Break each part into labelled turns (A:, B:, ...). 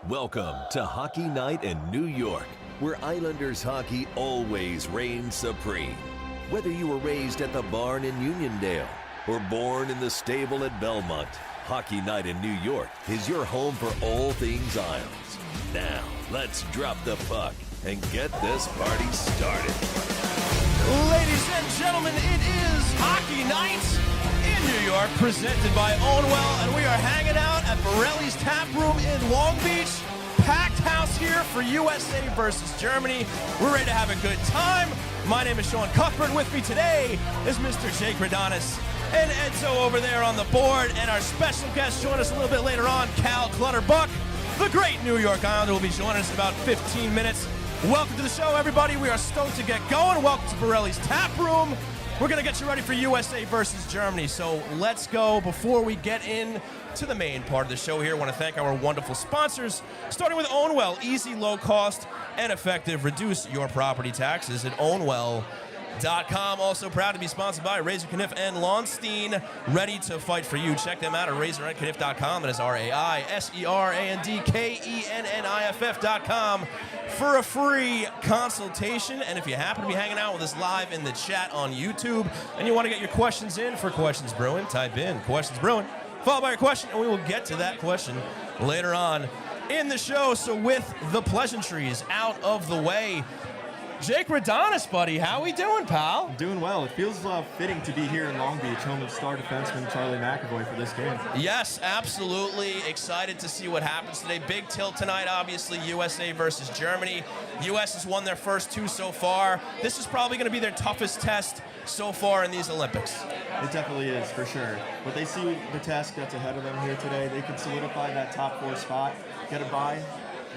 A: Welcome to Hockey Night in New York, where Islanders hockey always reigns supreme. Whether you were raised at the barn in Uniondale or born in the stable at Belmont, Hockey Night in New York is your home for all things Isles. Now, let's drop the puck and get this party started.
B: Ladies and gentlemen, it is Hockey Night in New York, presented by Ownwell, and we are hanging out at Borelli's Tap Room in Long Beach. Packed house here for USA versus Germany. We're ready to have a good time. My name is Sean Cuthbert. With me today is Mr. Jake Reminisce and Edzo over there on the board, and our special guest join us a little bit later on, Clutterbuck, the great New York Islander, will be joining us in about 15 minutes. Welcome to the show, everybody. We are stoked to get going. Welcome to Borelli's Tap Room. We're going to get you ready for USA versus Germany, so let's go. Before we get in to the main part of the show here, I want to thank our wonderful sponsors, starting with Ownwell. Easy, low cost, and effective. Reduce your property taxes at Ownwell.com. Also proud to be sponsored by Razor Kniff and Launstein, ready to fight for you. Check them out at razorandkniff.com. That is RAISERANDKENNIFF.com for a free consultation. And if you happen to be hanging out with us live in the chat on YouTube and you want to get your questions in for Questions Brewing, type in Questions Brewing, followed by your question, and we will get to that question later on in the show. So with the pleasantries out of the way, Jake Reminisce, buddy, how we doing, pal?
C: Doing well. It feels fitting to be here in Long Beach, home of star defenseman Charlie McAvoy for this game.
B: Yes, absolutely. Excited to see what happens today. Big tilt tonight, obviously, USA versus Germany. U.S. has won their first two so far. This is probably going to be their toughest test so far in these Olympics.
C: It definitely is, for sure. But they see the task that's ahead of them here today. They can solidify that top four spot, get a bye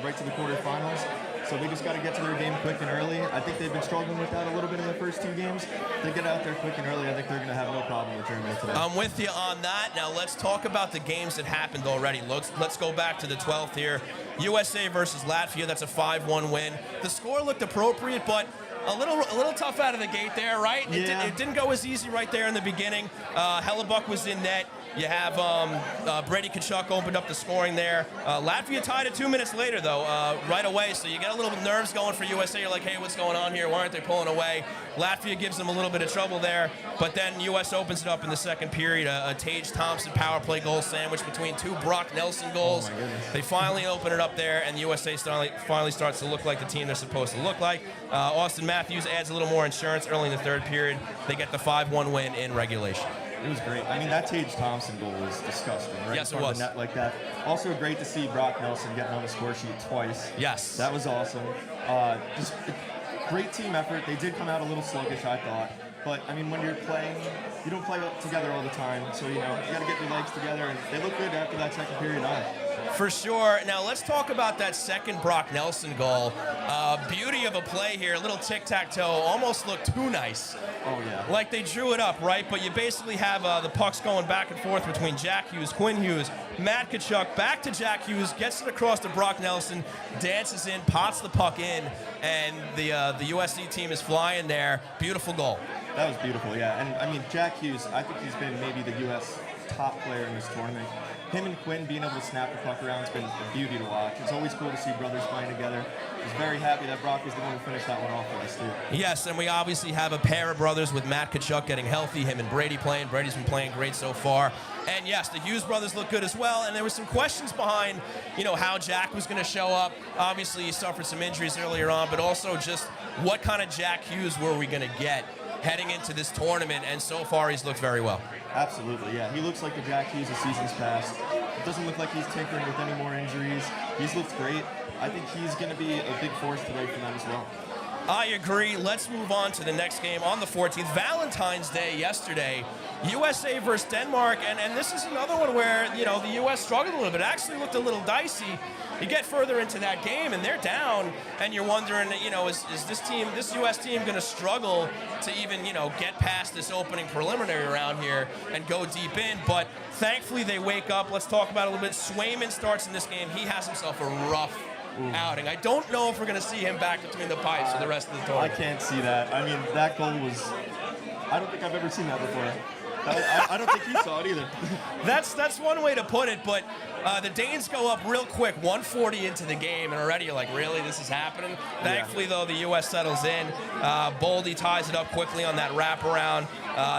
C: right to the quarterfinals. So they just got to get to their game quick and early. I think they've been struggling with that a little bit in the first two games. If they get out there quick and early, I think they're going to have no problem with Germany today.
B: I'm with you on that. Now let's talk about the games that happened already. Let's go back to the 12th here. USA versus Latvia. That's a 5-1 win. The score looked appropriate, but a little tough out of the gate there, right?
C: Yeah.
B: It didn't go as easy right there in the beginning. Hellebuck was in net. You have Brady Tkachuk opened up the scoring there. Latvia tied it 2 minutes later, though, right away. So you get a little bit nerves going for USA. You're like, hey, what's going on here? Why aren't they pulling away? Latvia gives them a little bit of trouble there. But then U.S. opens it up in the second period. A Tage Thompson power play goal sandwich between two Brock Nelson goals.
C: Oh, my goodness.
B: They finally open it up there, and USA finally starts to look like the team they're supposed to look like. Austin Matthews adds a little more insurance early in the third period. They get the 5-1 win in regulation.
C: It was great. I mean, that Tage Thompson goal was disgusting, right?
B: Yes,
C: in
B: it
C: front
B: was.
C: of the net like that. Also great to see Brock Nelson getting on the score sheet twice.
B: Yes.
C: That was awesome. Just a great team effort. They did come out a little sluggish, I thought. But, I mean, when you're playing, you don't play together all the time. So, you know, you got to get your legs together. And they look good after that second period on.
B: For sure. Now let's talk about that second Brock Nelson goal. Beauty of a play here, a little tic-tac-toe, almost looked too nice.
C: Oh, yeah.
B: Like they drew it up, right? But you basically have the pucks going back and forth between Jack Hughes, Quinn Hughes, Matt Tkachuk, back to Jack Hughes, gets it across to Brock Nelson, dances in, pots the puck in, and the USC team is flying there. Beautiful goal.
C: That was beautiful, yeah. And, I mean, Jack Hughes, I think he's been maybe the U.S. top player in this tournament. Him and Quinn being able to snap the puck around has been a beauty to watch. It's always cool to see brothers playing together. I was very happy that Brock was the one who finished that one off for us, too.
B: Yes, and we obviously have a pair of brothers with Matt Tkachuk getting healthy, him and Brady playing. Brady's been playing great so far. And yes, the Hughes brothers look good as well. And there were some questions behind, you know, how Jack was going to show up. Obviously, he suffered some injuries earlier on, but also just what kind of Jack Hughes were we going to get heading into this tournament, and so far he's looked very well.
C: Absolutely, yeah. He looks like the Jack Hughes of seasons past. It doesn't look like he's tinkering with any more injuries. He's looked great. I think he's going to be a big force today for them as well.
B: I agree. Let's move on to the next game on the 14th. Valentine's Day yesterday. USA versus Denmark, and this is another one where, you know, the U.S. struggled a little bit. It actually looked a little dicey. You get further into that game, and they're down, and you're wondering, you know, is this U.S. team going to struggle to even, you know, get past this opening preliminary round here and go deep in? But thankfully, they wake up. Let's talk about it a little bit. Swayman starts in this game. He has himself a rough outing. I don't know if we're going to see him back between the pipes for the rest of the tournament.
C: I can't see that. I mean, that goal was, I don't think I've ever seen that before. I don't think he saw it either.
B: That's one way to put it, but the Danes go up real quick, 140 into the game, and already you're like, really, this is happening? Thankfully, though, the U.S. settles in. Boldy ties it up quickly on that wraparound.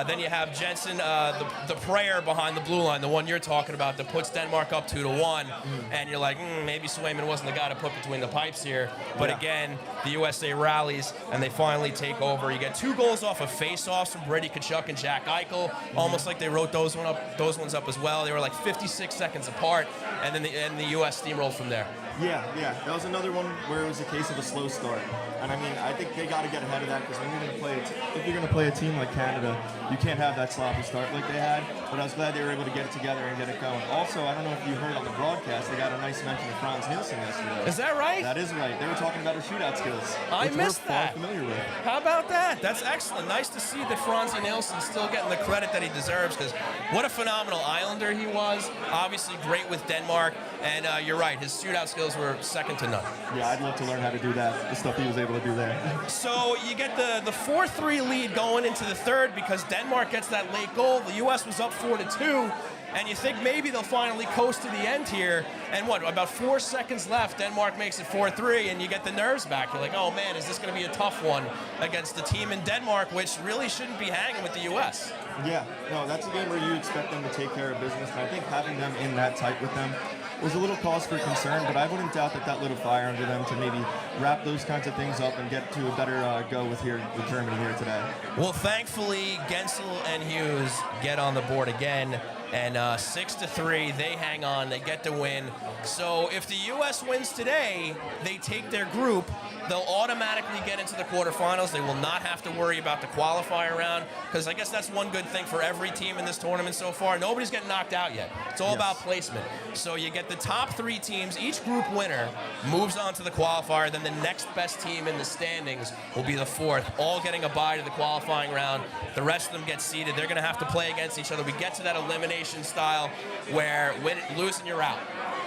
B: Then you have Jensen, the prayer behind the blue line, the one you're talking about, that puts Denmark up 2-1, and you're like, maybe Swayman wasn't the guy to put between the pipes here. But again, the USA rallies, and they finally take over. You get 2 goals off of face-offs from Brady Tkachuk and Jack Eichel, almost like they wrote those ones up as well. They were like 56 seconds apart, and then the U.S. steamrolled from there.
C: Yeah. That was another one where it was a case of a slow start. And I mean, I think they got to get ahead of that, because when you're going to play, if you're going to play a team like Canada, you can't have that sloppy start like they had. But I was glad they were able to get it together and get it going. Also, I don't know if you heard on the broadcast, they got a nice mention of Franz Nielsen yesterday.
B: Is that right?
C: That is right. They were talking about her shootout skills,
B: I missed that.
C: We're familiar with.
B: How about that? That's excellent. Nice to see that Franzi Nielsen's still getting the credit that he deserves, because what a phenomenal Islander he was. Obviously great with Denmark, and you're right, his shootout skills were second to none.
C: Yeah, I'd love to learn how to do that, the stuff he was able to do there.
B: So you get the 4-3 lead going into the third, because Denmark gets that late goal. The U.S. was up 4-2. And you think maybe they'll finally coast to the end here. And about 4 seconds left, Denmark makes it 4-3, and you get the nerves back. You're like, oh man, is this going to be a tough one against the team in Denmark, which really shouldn't be hanging with the U.S.?
C: Yeah, no, that's a game where you expect them to take care of business. And I think having them in that tight with them was a little cause for concern, but I wouldn't doubt that lit a fire under them to maybe wrap those kinds of things up and get to a better go with Germany here today.
B: Well, thankfully, Gensel and Hughes get on the board again. And 6-3, they hang on, they get the win. So if the U.S. wins today, they take their group. They'll automatically get into the quarterfinals. They will not have to worry about the qualifier round, because I guess that's one good thing for every team in this tournament so far. Nobody's getting knocked out yet. It's all about placement. So you get the top 3 teams. Each group winner moves on to the qualifier. Then the next best team in the standings will be the 4th, all getting a bye to the qualifying round. The rest of them get seeded. They're going to have to play against each other. We get to that elimination style where losing, you're out.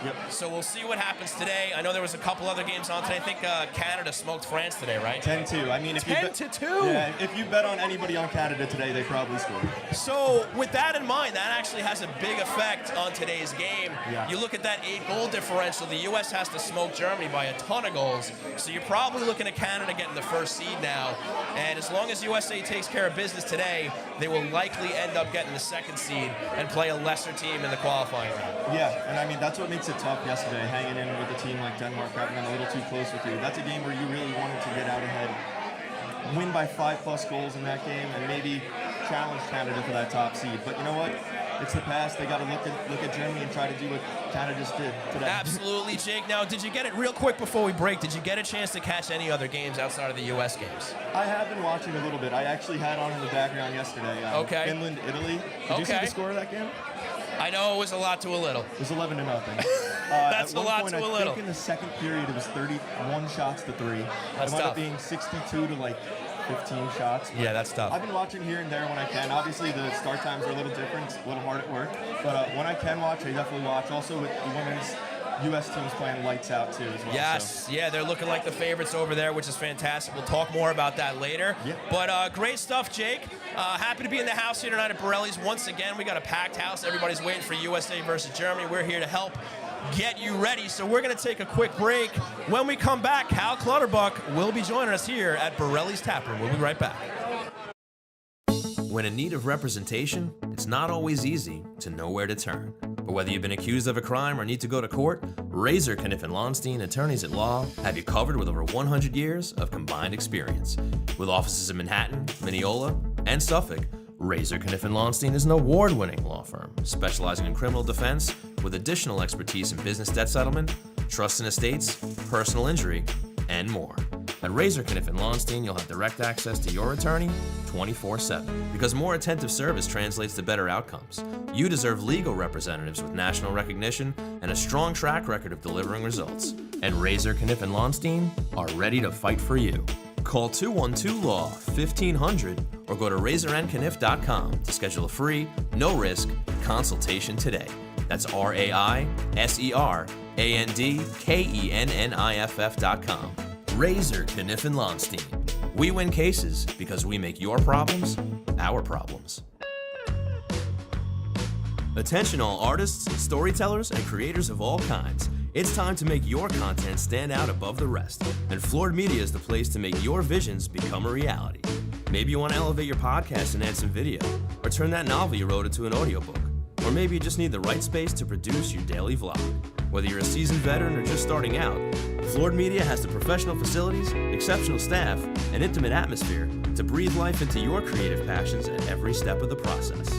C: Yep.
B: So we'll see what happens today. I know there was a couple other games on today. I think Canada smoked France today, right?
C: 10-2. I mean, if
B: 10-2.
C: Yeah, if you bet on anybody on Canada today, they probably scored.
B: So with that in mind, that actually has a big effect on today's game.
C: Yeah.
B: You look at that 8-goal differential. The U.S. has to smoke Germany by a ton of goals. So you're probably looking at Canada getting the first seed now. And as long as USA takes care of business today, they will likely end up getting the 2nd seed and play a lesser team in the qualifying round.
C: Yeah, and I mean, that's what makes it tough yesterday, hanging in with a team like Denmark, having them a little too close with you. That's a game where you really wanted to get out ahead, win by 5+ goals in that game, and maybe challenge Canada for that top seed. But you know what? It's the past. They got to look at Germany and try to do what Canada just did today.
B: Absolutely, Jake. Now, did you get it real quick before we break? Did you get a chance to catch any other games outside of the U.S. games?
C: I have been watching a little bit. I actually had on in the background yesterday.
B: Okay.
C: Finland, Italy. Did you see the score of that game?
B: I know it was a lot to a little.
C: It was 11-0.
B: That's a lot to a little.
C: I think in the second period it was 31 shots to 3.
B: That's
C: it might
B: tough.
C: up being 62 to like 15 shots.
B: Yeah, that's tough.
C: I've been watching here and there when I can. Obviously, the start times are a little different, a little hard at work. But when I can watch, I definitely watch. Also, with the women's U.S. team's playing lights out, too, as well.
B: Yes, yeah, they're looking like the favorites over there, which is fantastic. We'll talk more about that later.
C: Yeah.
B: But great stuff, Jake. Happy to be in the house here tonight at Borelli's. Once again, we got a packed house. Everybody's waiting for USA versus Germany. We're here to help get you ready. So we're going to take a quick break. When we come back, Cal Clutterbuck will be joining us here at Borelli's Taproom. We'll be right back.
D: When in need of representation, it's not always easy to know where to turn. But whether you've been accused of a crime or need to go to court, Razor, Kniff & Lonstein, attorneys at law, have you covered with over 100 years of combined experience. With offices in Manhattan, Mineola, and Suffolk, Razor, Kniff & Lonstein is an award-winning law firm specializing in criminal defense with additional expertise in business debt settlement, trust and estates, personal injury, and more. At Razor, Kniff & Lonstein, you'll have direct access to your attorney 24/7. Because more attentive service translates to better outcomes. You deserve legal representatives with national recognition and a strong track record of delivering results. And Razor, Kniff & Lonstein are ready to fight for you. Call 212-LAW-1500 or go to razorandkniff.com to schedule a free, no-risk consultation today. That's RAISERANDKENNIFF.com. Razor, Kniff & Lonstein. We win cases because we make your problems our problems. Attention all artists, storytellers, and creators of all kinds. It's time to make your content stand out above the rest. And Floored Media is the place to make your visions become a reality. Maybe you want to elevate your podcast and add some video, or turn that novel you wrote into an audiobook. Or maybe you just need the right space to produce your daily vlog. Whether you're a seasoned veteran or just starting out, Floored Media has the professional facilities, exceptional staff, and intimate atmosphere to breathe life into your creative passions at every step of the process.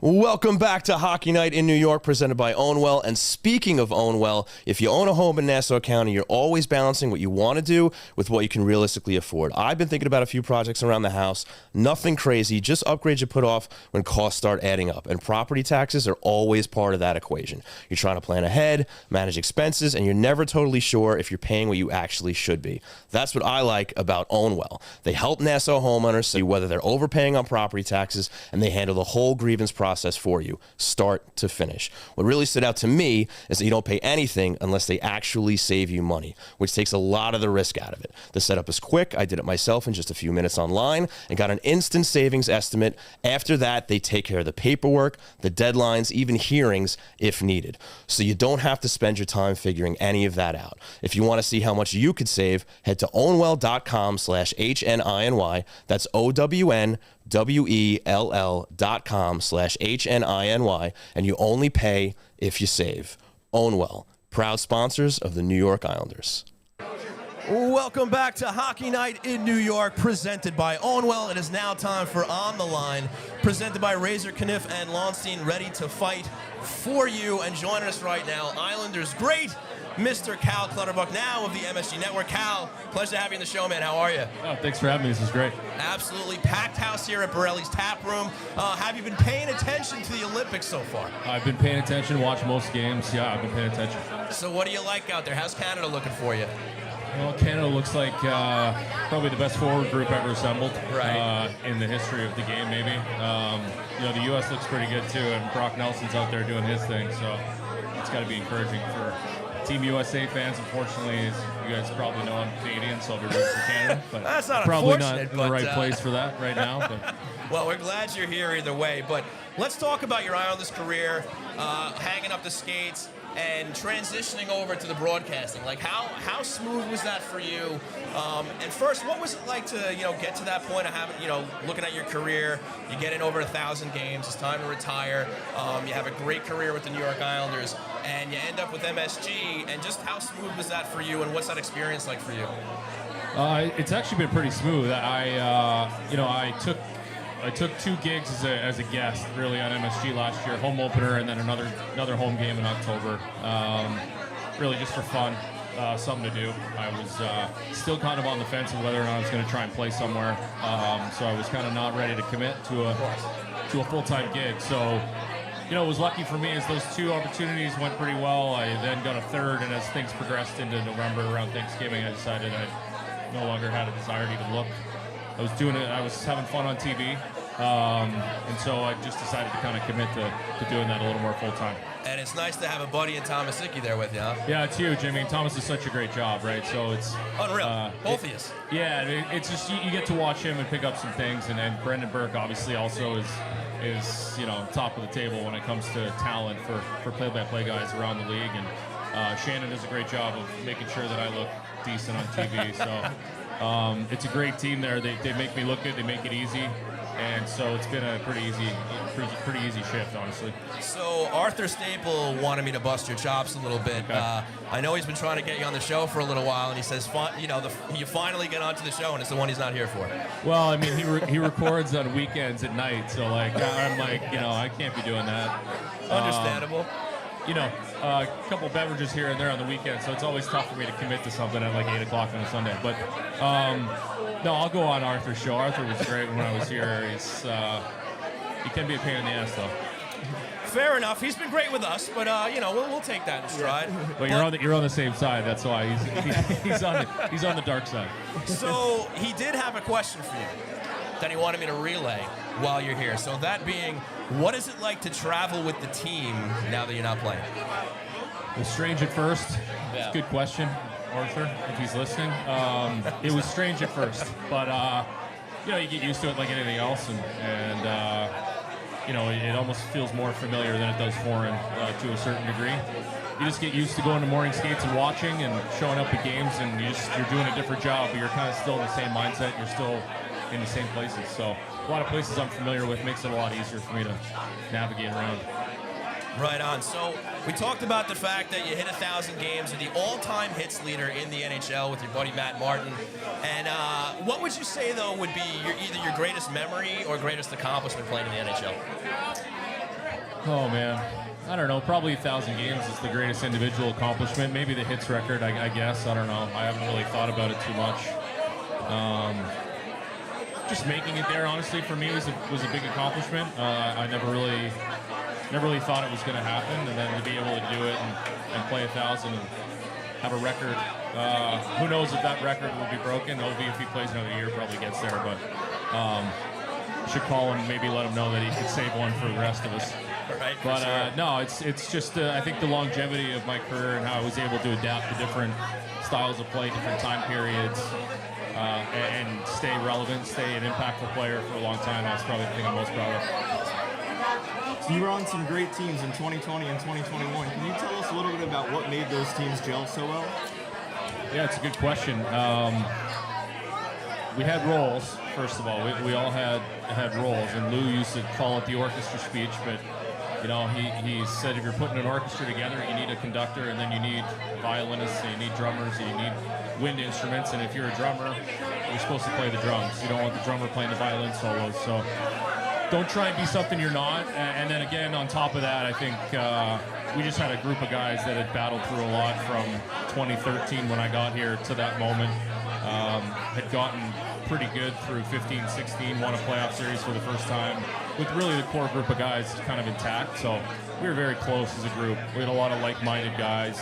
B: Welcome back to Hockey Night in New York, presented by Ownwell. And speaking of Ownwell, if you own a home in Nassau County, you're always balancing what you want to do with what you can realistically afford. I've been thinking about a few projects around the house. Nothing crazy, just upgrades you put off when costs start adding up. And property taxes are always part of that equation. You're trying to plan ahead, manage expenses, and you're never totally sure if you're paying what you actually should be. That's what I like about Ownwell. They help Nassau homeowners see whether they're overpaying on property taxes, and they handle the whole grievance process for you, start to finish. What really stood out to me is that you don't pay anything unless they actually save you money, which takes a lot of the risk out of it. The setup is quick. I did it myself in just a few minutes online and got an instant savings estimate. After that, they take care of the paperwork, the deadlines, even hearings if needed. So you don't have to spend your time figuring any of that out. If you want to see how much you could save, head to ownwell.com/HNINY. That's OWNWELL.com/HNINY, and you only pay if you save. Ownwell, proud sponsors of the New York Islanders.
E: Welcome back to Hockey Night in New York, presented by Ownwell. It is now time for On the Line, presented by Razor, Kniff, and Launstein, ready to fight for you. And joining us right now, Islanders great Mr. Cal Clutterbuck, now of the MSG Network. Cal, pleasure to have you in the show, man. How are you?
F: Oh, thanks for having me. This is great.
E: Absolutely packed house here at Borelli's Tap Room. Have you been paying attention to the Olympics so far?
F: I've been paying attention, watched most games. Yeah, I've been paying attention.
E: So what do you like out there? How's Canada looking for you?
F: Well, Canada looks like probably the best forward group ever assembled in the history of the game, maybe. The U.S. looks pretty good, too, and Brock Nelson's out there doing his thing, so it's got to be encouraging for Team USA fans. Unfortunately, as you guys probably know, I'm Canadian, so I'll be rooting for Canada. But
E: that's not
F: probably not in the right place for that right now. But.
E: Well, we're glad you're here either way. But let's talk about your Islanders career, hanging up the skates and transitioning over to the broadcasting. Like, how smooth was that for you? And first, what was it like to get to that point of having looking at your career? You get in over 1,000 games. It's time to retire. You have a great career with the New York Islanders, and you end up with MSG. And just how smooth was that for you? And what's that experience like for you?
F: It's actually been pretty smooth. I took 2 gigs as a guest, really, on MSG last year, home opener, and then another home game in October. Really just for fun, something to do. I was still kind of on the fence of whether or not I was going to try and play somewhere, so I was kind of not ready to commit to a full-time gig. So, it was lucky for me as those 2 opportunities went pretty well. I then got a third, and as things progressed into November around Thanksgiving, I decided I no longer had a desire to even look. I was doing it. I was having fun on TV, and so I just decided to kind of commit to doing that a little more full time.
E: And it's nice to have a buddy in Thomas Hickey there with you, huh?
F: Yeah, it's huge. I mean, Thomas does such a great job, right? So it's
E: unreal. Both of you.
F: Yeah, it's just you get to watch him and pick up some things, and then Brendan Burke obviously also is top of the table when it comes to talent for play-by-play guys around the league, and Shannon does a great job of making sure that I look decent on TV. So. It's a great team there. They make me look good. They make it easy, and so it's been a pretty easy shift, honestly.
E: So Arthur Staple wanted me to bust your chops a little bit.
F: Okay.
E: I know he's been trying to get you on the show for a little while, and he says, you finally get onto the show, and it's the one he's not here for.
F: Well, I mean, he records on weekends at night, so I'm like, I can't be doing that.
E: Understandable.
F: A couple beverages here and there on the weekend, so it's always tough for me to commit to something at like 8 o'clock on a Sunday. But no, I'll go on Arthur's show. Arthur was great when I was here. He can be a pain in the ass, though.
E: Fair enough. He's been great with us, but we'll take that in stride.
F: But you're on the same side. That's why he's on the dark side.
E: So he did have a question for you that he wanted me to relay while you're here. So that being, what is it like to travel with the team now that you're not playing?
F: It was strange at first. Yeah. Good question, Arthur, if he's listening. It was strange at first, but you get used to it like anything else, and it almost feels more familiar than it does foreign to a certain degree. You just get used to going to morning skates and watching and showing up at games, and you're doing a different job, but you're kind of still in the same mindset. You're still in the same places. So a lot of places I'm familiar with makes it a lot easier for me to navigate around.
E: Right on. So we talked about the fact that you hit 1,000 games. You're the all-time hits leader in the NHL with your buddy Matt Martin. And what would you say, though, would be either your greatest memory or greatest accomplishment playing in the NHL?
F: Oh, man. I don't know. Probably 1,000 games is the greatest individual accomplishment. Maybe the hits record, I guess. I don't know. I haven't really thought about it too much. Just making it there, honestly, for me was a big accomplishment. I never really thought it was going to happen, and then to be able to do it and play 1,000 and have a record. Who knows if that record will be broken? Ovi, if he plays another year, probably gets there, but should call him, maybe let him know that he could save one for the rest of us.
E: Right,
F: but
E: sure.
F: no, it's just I think the longevity of my career and how I was able to adapt to different styles of play, different time periods, and stay relevant, stay an impactful player for a long time. That's probably the thing I'm most proud of.
C: So you were on some great teams in 2020 and 2021. Can you tell us a little bit about what made those teams gel so well?
F: Yeah, it's a good question. We had roles, first of all. We all had roles, and Lou used to call it the orchestra speech, but he said if you're putting an orchestra together, you need a conductor, and then you need violinists, and you need drummers, and you need wind instruments, and if you're a drummer, you're supposed to play the drums. You don't want the drummer playing the violin solos, so don't try and be something you're not. And then again, on top of that, I think we just had a group of guys that had battled through a lot from 2013 when I got here to that moment. Had gotten pretty good through 15, 16, won a playoff series for the first time with really the core group of guys kind of intact. So we were very close as a group. We had a lot of like-minded guys.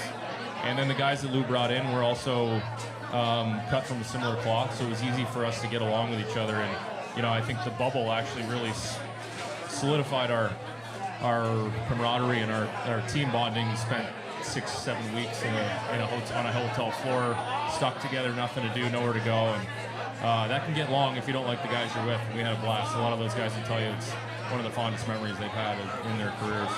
F: And then the guys that Lou brought in were also cut from a similar cloth, so it was easy for us to get along with each other. And I think the bubble actually really solidified our camaraderie and our team bonding. We spent 6-7 weeks on a hotel floor, stuck together, nothing to do, nowhere to go, and that can get long if you don't like the guys you're with. We had a blast. A lot of those guys will tell you it's one of the fondest memories they've had in their careers.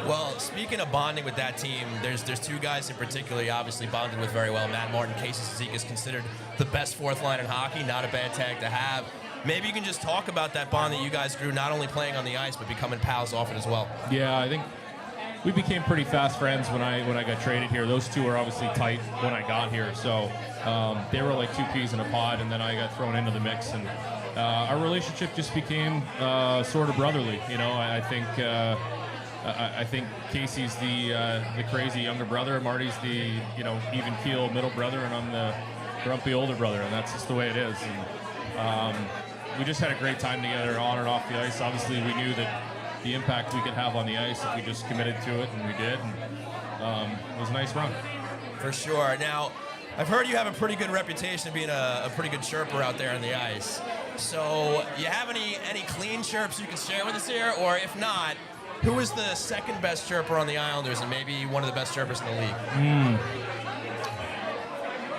E: Well, speaking of bonding with that team, there's two guys in particular you obviously bonded with very well. Matt Martin, Casey Cizikas is considered the best fourth line in hockey. Not a bad tag to have. Maybe you can just talk about that bond that you guys grew, not only playing on the ice, but becoming pals off it as well.
F: Yeah, I think we became pretty fast friends when I got traded here. Those two were obviously tight when I got here, so they were like two peas in a pod, and then I got thrown into the mix, and our relationship just became sort of brotherly. I think Casey's the crazy younger brother, Marty's the even keel middle brother, and I'm the grumpy older brother, and that's just the way it is. And we just had a great time together on and off the ice. Obviously, we knew that the impact we could have on the ice if we just committed to it, and we did. And it was a nice run.
E: For sure. Now, I've heard you have a pretty good reputation of being a pretty good chirper out there on the ice. So, you have any clean chirps you can share with us here? Or if not, who is the second best chirper on the Islanders and maybe one of the best chirpers in the league?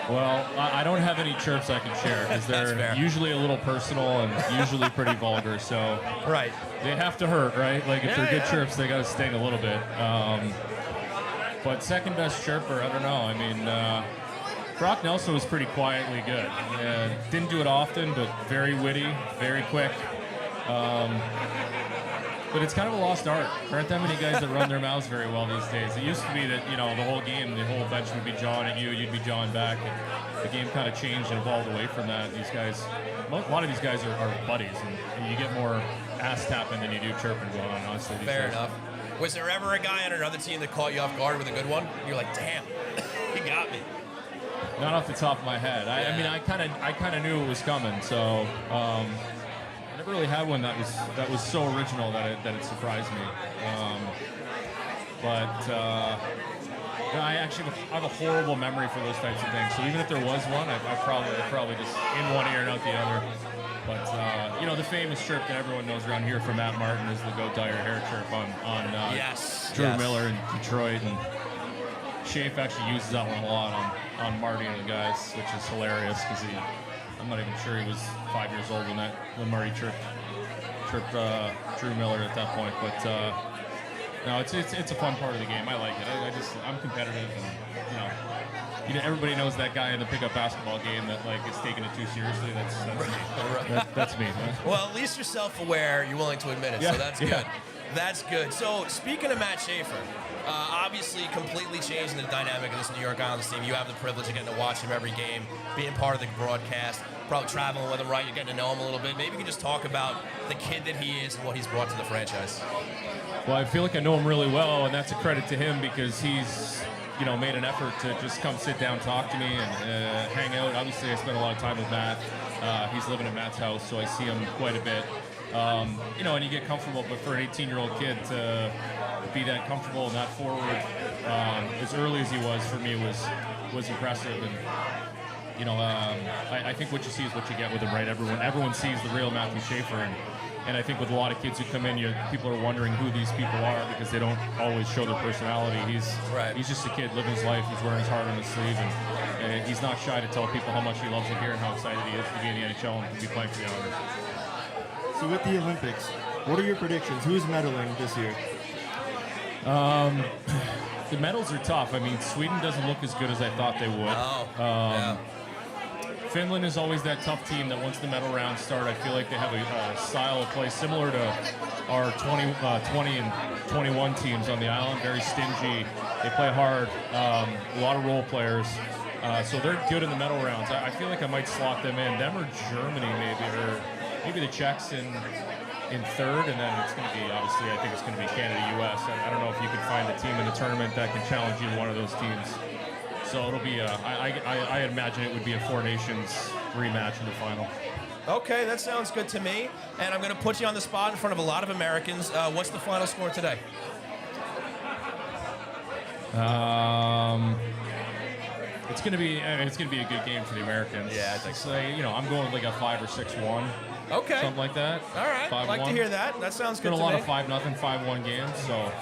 F: Well, I don't have any chirps I can share because they're usually a little personal and usually pretty vulgar. So
E: right,
F: they have to hurt, right? Like if they're good chirps, they got to sting a little bit. But second best chirper, I don't know. I mean, Brock Nelson was pretty quietly good. Didn't do it often, but very witty, very quick. But it's kind of a lost art. There aren't that many guys that run their mouths very well these days. It used to be that, the whole game, the whole bench would be jawing at you, you'd be jawing back. And the game kind of changed and evolved away from that. These guys, a lot of these guys are buddies, and you get more ass tapping than you do chirping going on, honestly.
E: Fair enough. Was there ever a guy on another team that caught you off guard with a good one? You're like, damn, he got me.
F: Not off the top of my head. I mean, I kind of knew it was coming, so I never really had one that was so original that it surprised me. I actually have a horrible memory for those types of things. So even if there was one, I probably just in one ear and out the other. But the famous chirp that everyone knows around here from Matt Martin is the "Go Dye Your Hair" chirp on Drew Miller in Detroit, and Shafe actually uses that one a lot on Marty and the guys, which is hilarious because I'm not even sure he was 5 years old when Marty chirped trip Drew Miller at that point. But no, it's a fun part of the game. I like it. I'm competitive, and everybody knows that guy in the pickup basketball game that like is taking it too seriously. That's me. That's me. Man.
E: Well, at least you're self-aware. You're willing to admit it, so that's good. That's good. So speaking of Matt Schaefer, obviously completely changing the dynamic of this New York Islanders team. You have the privilege of getting to watch him every game, being part of the broadcast, probably traveling with him, right? You're getting to know him a little bit. Maybe you can just talk about the kid that he is and what he's brought to the franchise.
F: Well, I feel like I know him really well, and that's a credit to him because he's made an effort to just come sit down, talk to me, and hang out. Obviously, I spent a lot of time with Matt. He's living at Matt's house, so I see him quite a bit. And you get comfortable, but for an 18-year-old kid to be that comfortable and that forward as early as he was, for me, was impressive. And, I think what you see is what you get with him, right? Everyone sees the real Matthew Schaefer, and I think with a lot of kids who come in, people are wondering who these people are because they don't always show their personality. He's just a kid living his life. He's wearing his heart on his sleeve, and he's not shy to tell people how much he loves it here and how excited he is to be in the NHL and to be playing for the Islanders.
C: So with the Olympics, what are your predictions? Who's medaling this year?
F: The medals are tough. I mean, Sweden doesn't look as good as I thought they would. Finland is always that tough team that once the medal rounds start, I feel like they have a style of play similar to our 20 and 21 teams on the island. Very stingy. They play hard. A lot of role players. So they're good in the medal rounds. I feel like I might slot them in. Them or Germany maybe the Czechs in third, and then it's going to be, obviously, I think it's going to be Canada-US. I don't know if you can find a team in the tournament that can challenge either one of those teams. So it'll be, I imagine it would be a Four Nations rematch in the final.
E: Okay, that sounds good to me. And I'm going to put you on the spot in front of a lot of Americans. What's the final score today?
F: It's going to be a good game for the Americans.
E: Yeah, I think so.
F: I'm going like a 5 or 6-1.
E: Okay.
F: Something like that.
E: All right.
F: 5-1.
E: I'd like to hear that. That sounds good to me.
F: Been a lot of 5-0, 5-1 games. So,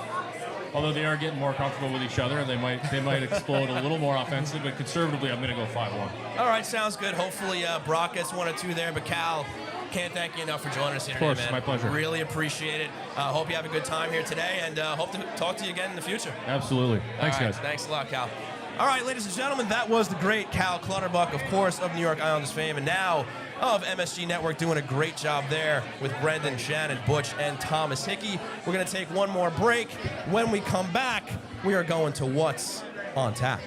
F: although they are getting more comfortable with each other, and they might explode a little more offensive, but conservatively, I'm going to go 5-1.
E: All right, sounds good. Hopefully, Brock gets 1 or 2 there. But Cal, can't thank you enough for joining us here today, man.
F: Of course, my pleasure.
E: Really appreciate it. Hope you have a good time here today, and hope to talk to you again in the future.
F: Absolutely. Thanks, guys.
E: Thanks a lot, Cal. All right, ladies and gentlemen, that was the great Cal Clutterbuck, of course, of New York Islanders fame, and now of MSG Network, doing a great job there with Brendan, Shannon, Butch, and Thomas Hickey. We're going to take one more break. When we come back, we are going to What's on Tap.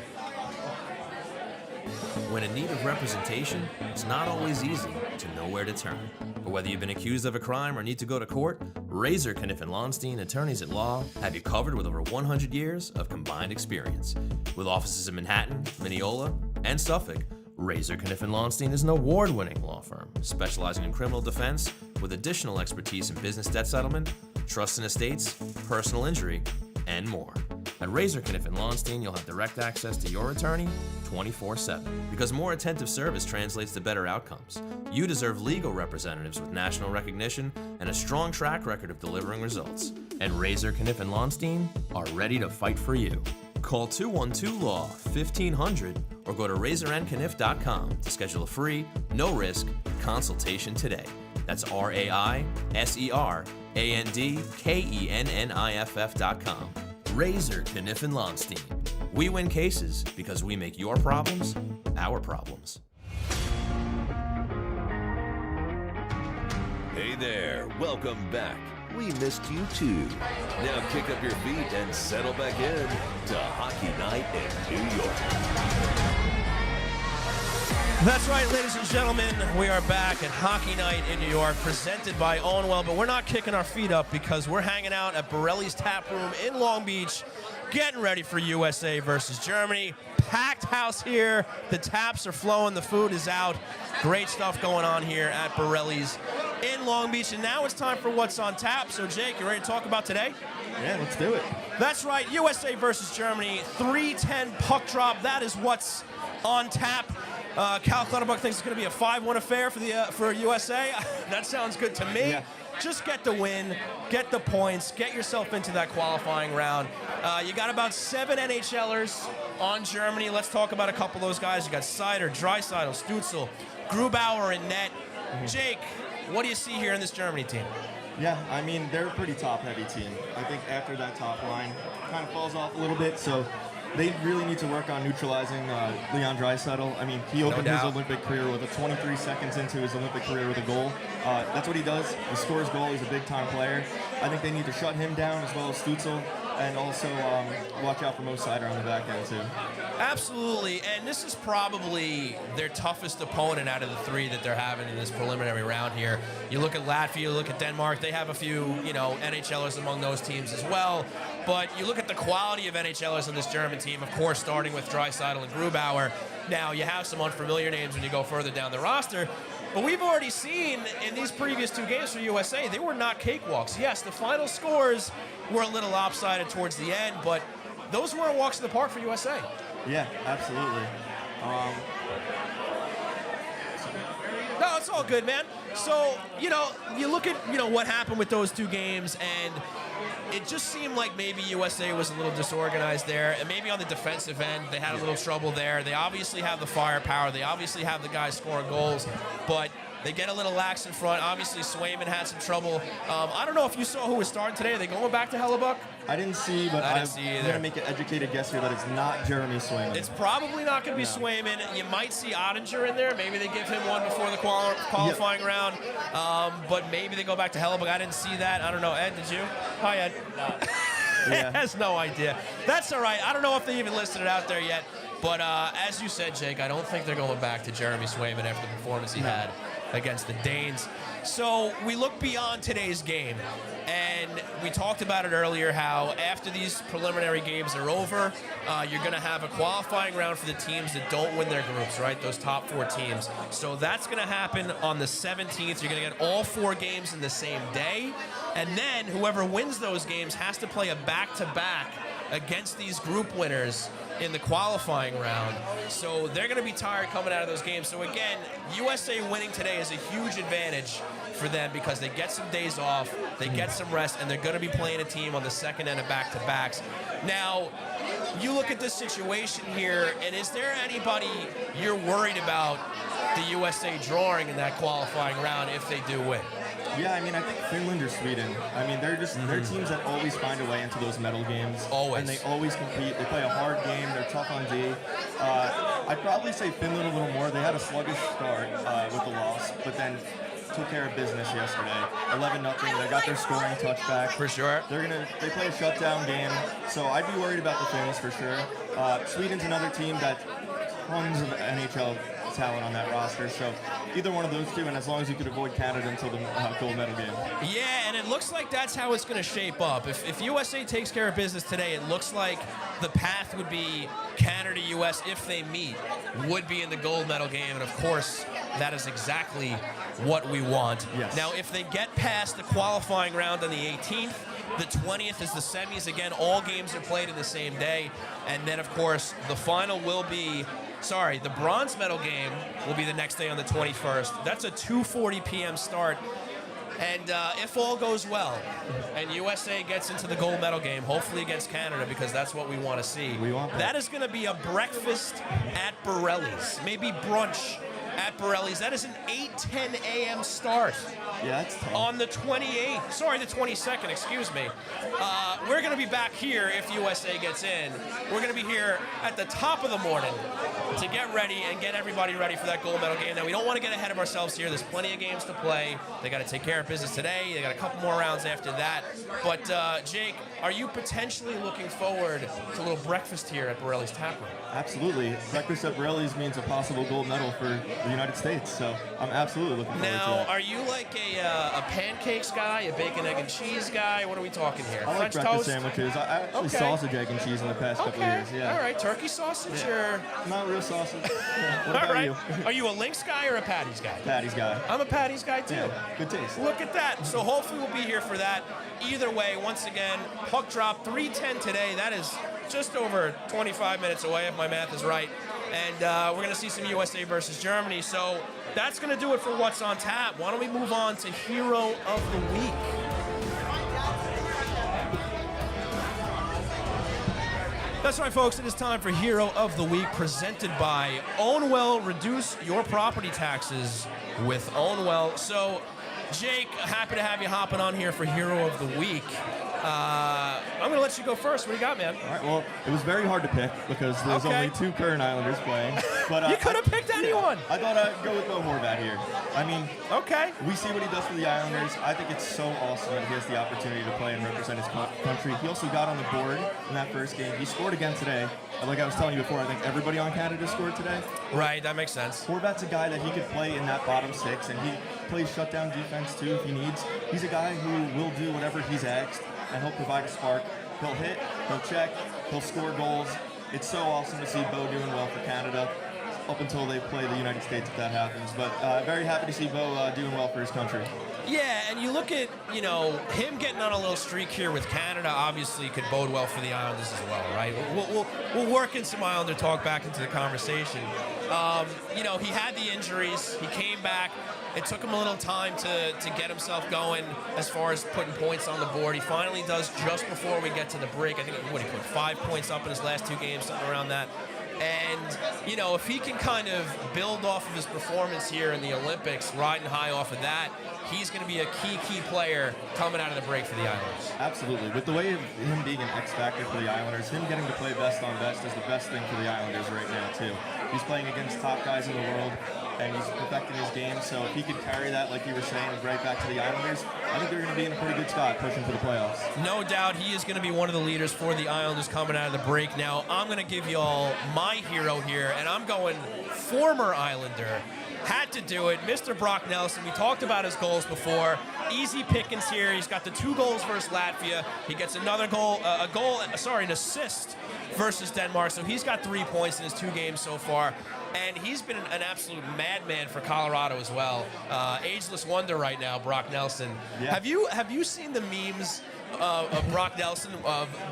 D: When in need of representation, it's not always easy to know where to turn. But whether you've been accused of a crime or need to go to court, Razor, Kniff & Lonstein, attorneys at law, have you covered with over 100 years of combined experience. With offices in Manhattan, Mineola, and Suffolk, Razor, Kniff & Lonstein is an award-winning law firm specializing in criminal defense with additional expertise in business debt settlement, trust and estates, personal injury, and more. At Razor, Kniff & Lonstein, you'll have direct access to your attorney 24/7. Because more attentive service translates to better outcomes. You deserve legal representatives with national recognition and a strong track record of delivering results. And Razor, Kniff & Lonstein are ready to fight for you. Call 212-LAW-1500 or go to razorandkniff.com to schedule a free, no-risk consultation today. That's RAISERANDKENNIFF.com. Razor, Kniff & Lonstein. We win cases because we make your problems our problems.
A: Hey there, welcome back. We missed you too. Now kick up your feet and settle back in to Hockey Night in New York.
E: That's right, ladies and gentlemen. We are back at Hockey Night in New York, presented by Ownwell, but we're not kicking our feet up because we're hanging out at Borelli's Tap Room in Long Beach, getting ready for USA versus Germany. Packed house here. The taps are flowing. The food is out. Great stuff going on here at Borelli's in Long Beach. And now it's time for What's on Tap. So, Jake, you ready to talk about today?
C: Yeah, let's do it.
E: That's right. USA versus Germany. 3:10 puck drop. That is what's on tap. Cal Clutterbuck thinks it's going to be a 5-1 affair for USA. That sounds good to me.
C: Yeah.
E: Just get the win, get the points, get yourself into that qualifying round. You got about 7 NHLers on Germany. Let's talk about a couple of those guys. You got Seider, Draisaitl, Stützle, Grubauer in net. Jake, what do you see here in this Germany team?
C: Yeah, I mean, they're a pretty top-heavy team. I think after that top line kind of falls off a little bit, so they really need to work on neutralizing Leon Draisaitl. I mean, he opened his Olympic career with 23 seconds into his Olympic career with a goal. That's what he does. He scores goal. He's a big-time player. I think they need to shut him down as well as Stutzel, and also watch out for Mo Sider on the back end, too.
E: Absolutely, and this is probably their toughest opponent out of the three that they're having in this preliminary round here. You look at Latvia, you look at Denmark, they have a few, NHLers among those teams as well. But you look at the quality of NHLers on this German team, of course, starting with Draisaitl and Grubauer. Now, you have some unfamiliar names when you go further down the roster. But we've already seen in these previous two games for USA, they were not cakewalks. Yes, the final scores were a little lopsided towards the end, but those weren't walks in the park for USA.
C: Yeah, absolutely.
E: No, it's all good, man. So, you look at, what happened with those two games, and it just seemed like maybe USA was a little disorganized there, and maybe on the defensive end, they had a little trouble there. They obviously have the firepower. They obviously have the guys scoring goals, but they get a little lax in front. Obviously, Swayman had some trouble. I don't know if you saw who was starting today. Are they going back to Hellebuck?
C: I didn't see, but I'm going to make an educated guess here that it's not Jeremy Swayman.
E: It's probably not going to be Swayman. You might see Ottinger in there. Maybe they give him one before the qualifying round. But maybe they go back to Hellebuck. I didn't see that. I don't know. Ed, did you? Hi, Ed. No. Ed has no idea. That's all right. I don't know if they even listed it out there yet. But as you said, Jake, I don't think they're going back to Jeremy Swayman after the performance he had against the Danes. So we look beyond today's game, and we talked about it earlier how after these preliminary games are over, you're going to have a qualifying round for the teams that don't win their groups, right? Those top four teams. So that's going to happen on the 17th. You're going to get all four games in the same day, and then whoever wins those games has to play a back-to-back against these group winners in the qualifying round. So they're going to be tired coming out of those games. So again, USA winning today is a huge advantage for them because they get some days off, they get some rest, and they're going to be playing a team on the second end of back-to-backs. Now, you look at this situation here, and is there anybody you're worried about the USA drawing in that qualifying round if they do win?
C: Yeah, I mean, I think Finland or Sweden. I mean, they're teams that always find a way into those medal games.
E: Always.
C: And they always compete. They play a hard game. They're tough on D. I'd probably say Finland a little more. They had a sluggish start with the loss, but then took care of business yesterday. 11-0. They got their scoring touchback.
E: For sure.
C: They play a shutdown game, so I'd be worried about the Finns for sure. Sweden's another team that tons of NHL talent on that roster, so either one of those two, and as long as you could avoid Canada until the gold medal game.
E: Yeah, and it looks like that's how it's going to shape up. If USA takes care of business today, it looks like the path would be Canada-US, if they meet, would be in the gold medal game, and of course, that is exactly what we want.
C: Yes.
E: Now, if they get past the qualifying round on the 18th, the 20th is the semis. Again, all games are played in the same day, and then, of course, the final will be the bronze medal game will be the next day on the 21st. That's a 2:40 p.m. start. And if all goes well, and USA gets into the gold medal game, hopefully against Canada, because that's what we want to see.
C: We want that.
E: That is going to be a breakfast at Borelli's, maybe brunch at Borelli's. That is an 8:10 a.m. start.
C: Yeah, that's tough.
E: On the 22nd, excuse me. We're going to be back here if USA gets in. We're going to be here at the top of the morning to get ready and get everybody ready for that gold medal game. Now, we don't want to get ahead of ourselves here. There's plenty of games to play. They got to take care of business today. They got a couple more rounds after that. But, Jake, are you potentially looking forward to a little breakfast here at Borelli's Tap Room?
C: Absolutely. Breakfast at Borelli's means a possible gold medal for the United States, so I'm absolutely looking forward to
E: Now,
C: it.
E: are you like a pancakes guy, a bacon, egg, and cheese guy? What are we talking here?
C: I like
E: French
C: breakfast
E: toast?
C: sandwiches. I actually sausage, egg, and cheese in the past couple of years. Yeah.
E: All right. Turkey sausage or?
C: Not real sausage. What
E: All
C: about
E: right.
C: you?
E: Are you a Lynx guy or a Patty's guy?
C: Patty's guy.
E: I'm a Patty's guy too.
C: Yeah, good taste.
E: Look at that. So hopefully we'll be here for that. Either way, once again, puck drop 3:10 today. That is just over 25 minutes away if my math is right. And we're going to see some USA versus Germany. So that's going to do it for What's on Tap. Why don't we move on to Hero of the Week? That's right, folks. It is time for Hero of the Week, presented by Ownwell. Reduce your property taxes with Ownwell. So, Jake, happy to have you hopping on here for Hero of the Week. I'm going to let you go first. What do you got, man?
C: All right, well, it was very hard to pick because there's only 2 current Islanders playing. But
E: you could have picked anyone.
C: I thought I'd go with Bo Horvat here. I mean,
E: okay.
C: We see what he does for the Islanders. I think it's so awesome that he has the opportunity to play and represent his country. He also got on the board in that first game. He scored again today. Like I was telling you before, I think everybody on Canada scored today.
E: Right, that makes sense.
C: Horvat's a guy that he could play in that bottom 6, and he plays shutdown defense too if he needs. He's a guy who will do whatever he's asked, and he'll provide a spark. He'll hit, he'll check, he'll score goals. It's so awesome to see Bo doing well for Canada up until they play the United States if that happens. But very happy to see Bo doing well for his country.
E: Yeah, and you look at, him getting on a little streak here with Canada obviously could bode well for the Islanders as well, right? We'll work in some Islander talk back into the conversation. He had the injuries. He came back. It took him a little time to get himself going as far as putting points on the board. He finally does just before we get to the break. I think he put 5 points up in his last 2 games, something around that. And, if he can kind of build off of his performance here in the Olympics, riding high off of that, he's going to be a key player coming out of the break for the Islanders.
C: Absolutely. With the way of him being an X factor for the Islanders, him getting to play best on best is the best thing for the Islanders right now, too. He's playing against top guys in the world, and he's perfecting his game. So if he could carry that, like you were saying, right back to the Islanders, I think they're going to be in a pretty good spot pushing for the playoffs.
E: No doubt he is going to be one of the leaders for the Islanders coming out of the break. Now, I'm going to give you all my hero here, and I'm going former Islander. Had to do it. Mr. Brock Nelson, we talked about his goals before. Easy pickings here. He's got the 2 goals versus Latvia. He gets another goal, an assist versus Denmark. So he's got 3 points in his 2 games so far. And he's been an absolute madman for Colorado as well. Ageless wonder right now, Brock Nelson.
C: Yeah.
E: Have you seen the memes of Brock Nelson?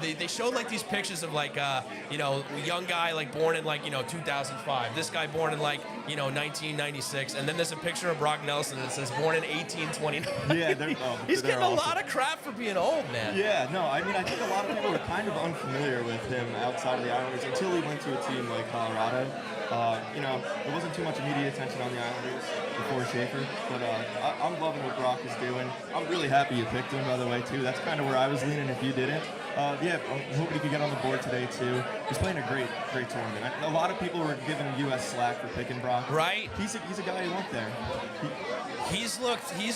E: They showed like these pictures of like young guy like born in 2005. This guy born in 1996, and then there's a picture of Brock Nelson that says born in 1829.
C: Yeah,
E: he's
C: they're
E: getting
C: awesome.
E: a lot of crap for being old, man.
C: Yeah, no, I mean I think a lot of people are kind of unfamiliar with him outside of the Islanders until he went to a team like Colorado. There wasn't too much media attention on the Islanders before Schaefer, but I'm loving what Brock is doing. I'm really happy you picked him, by the way, too. That's kind of where I was leaning if you didn't. I'm hoping he could get on the board today, too. He's playing a great tournament. A lot of people were giving U.S. slack for picking Brock.
E: Right.
C: He's a guy who went there.
E: He's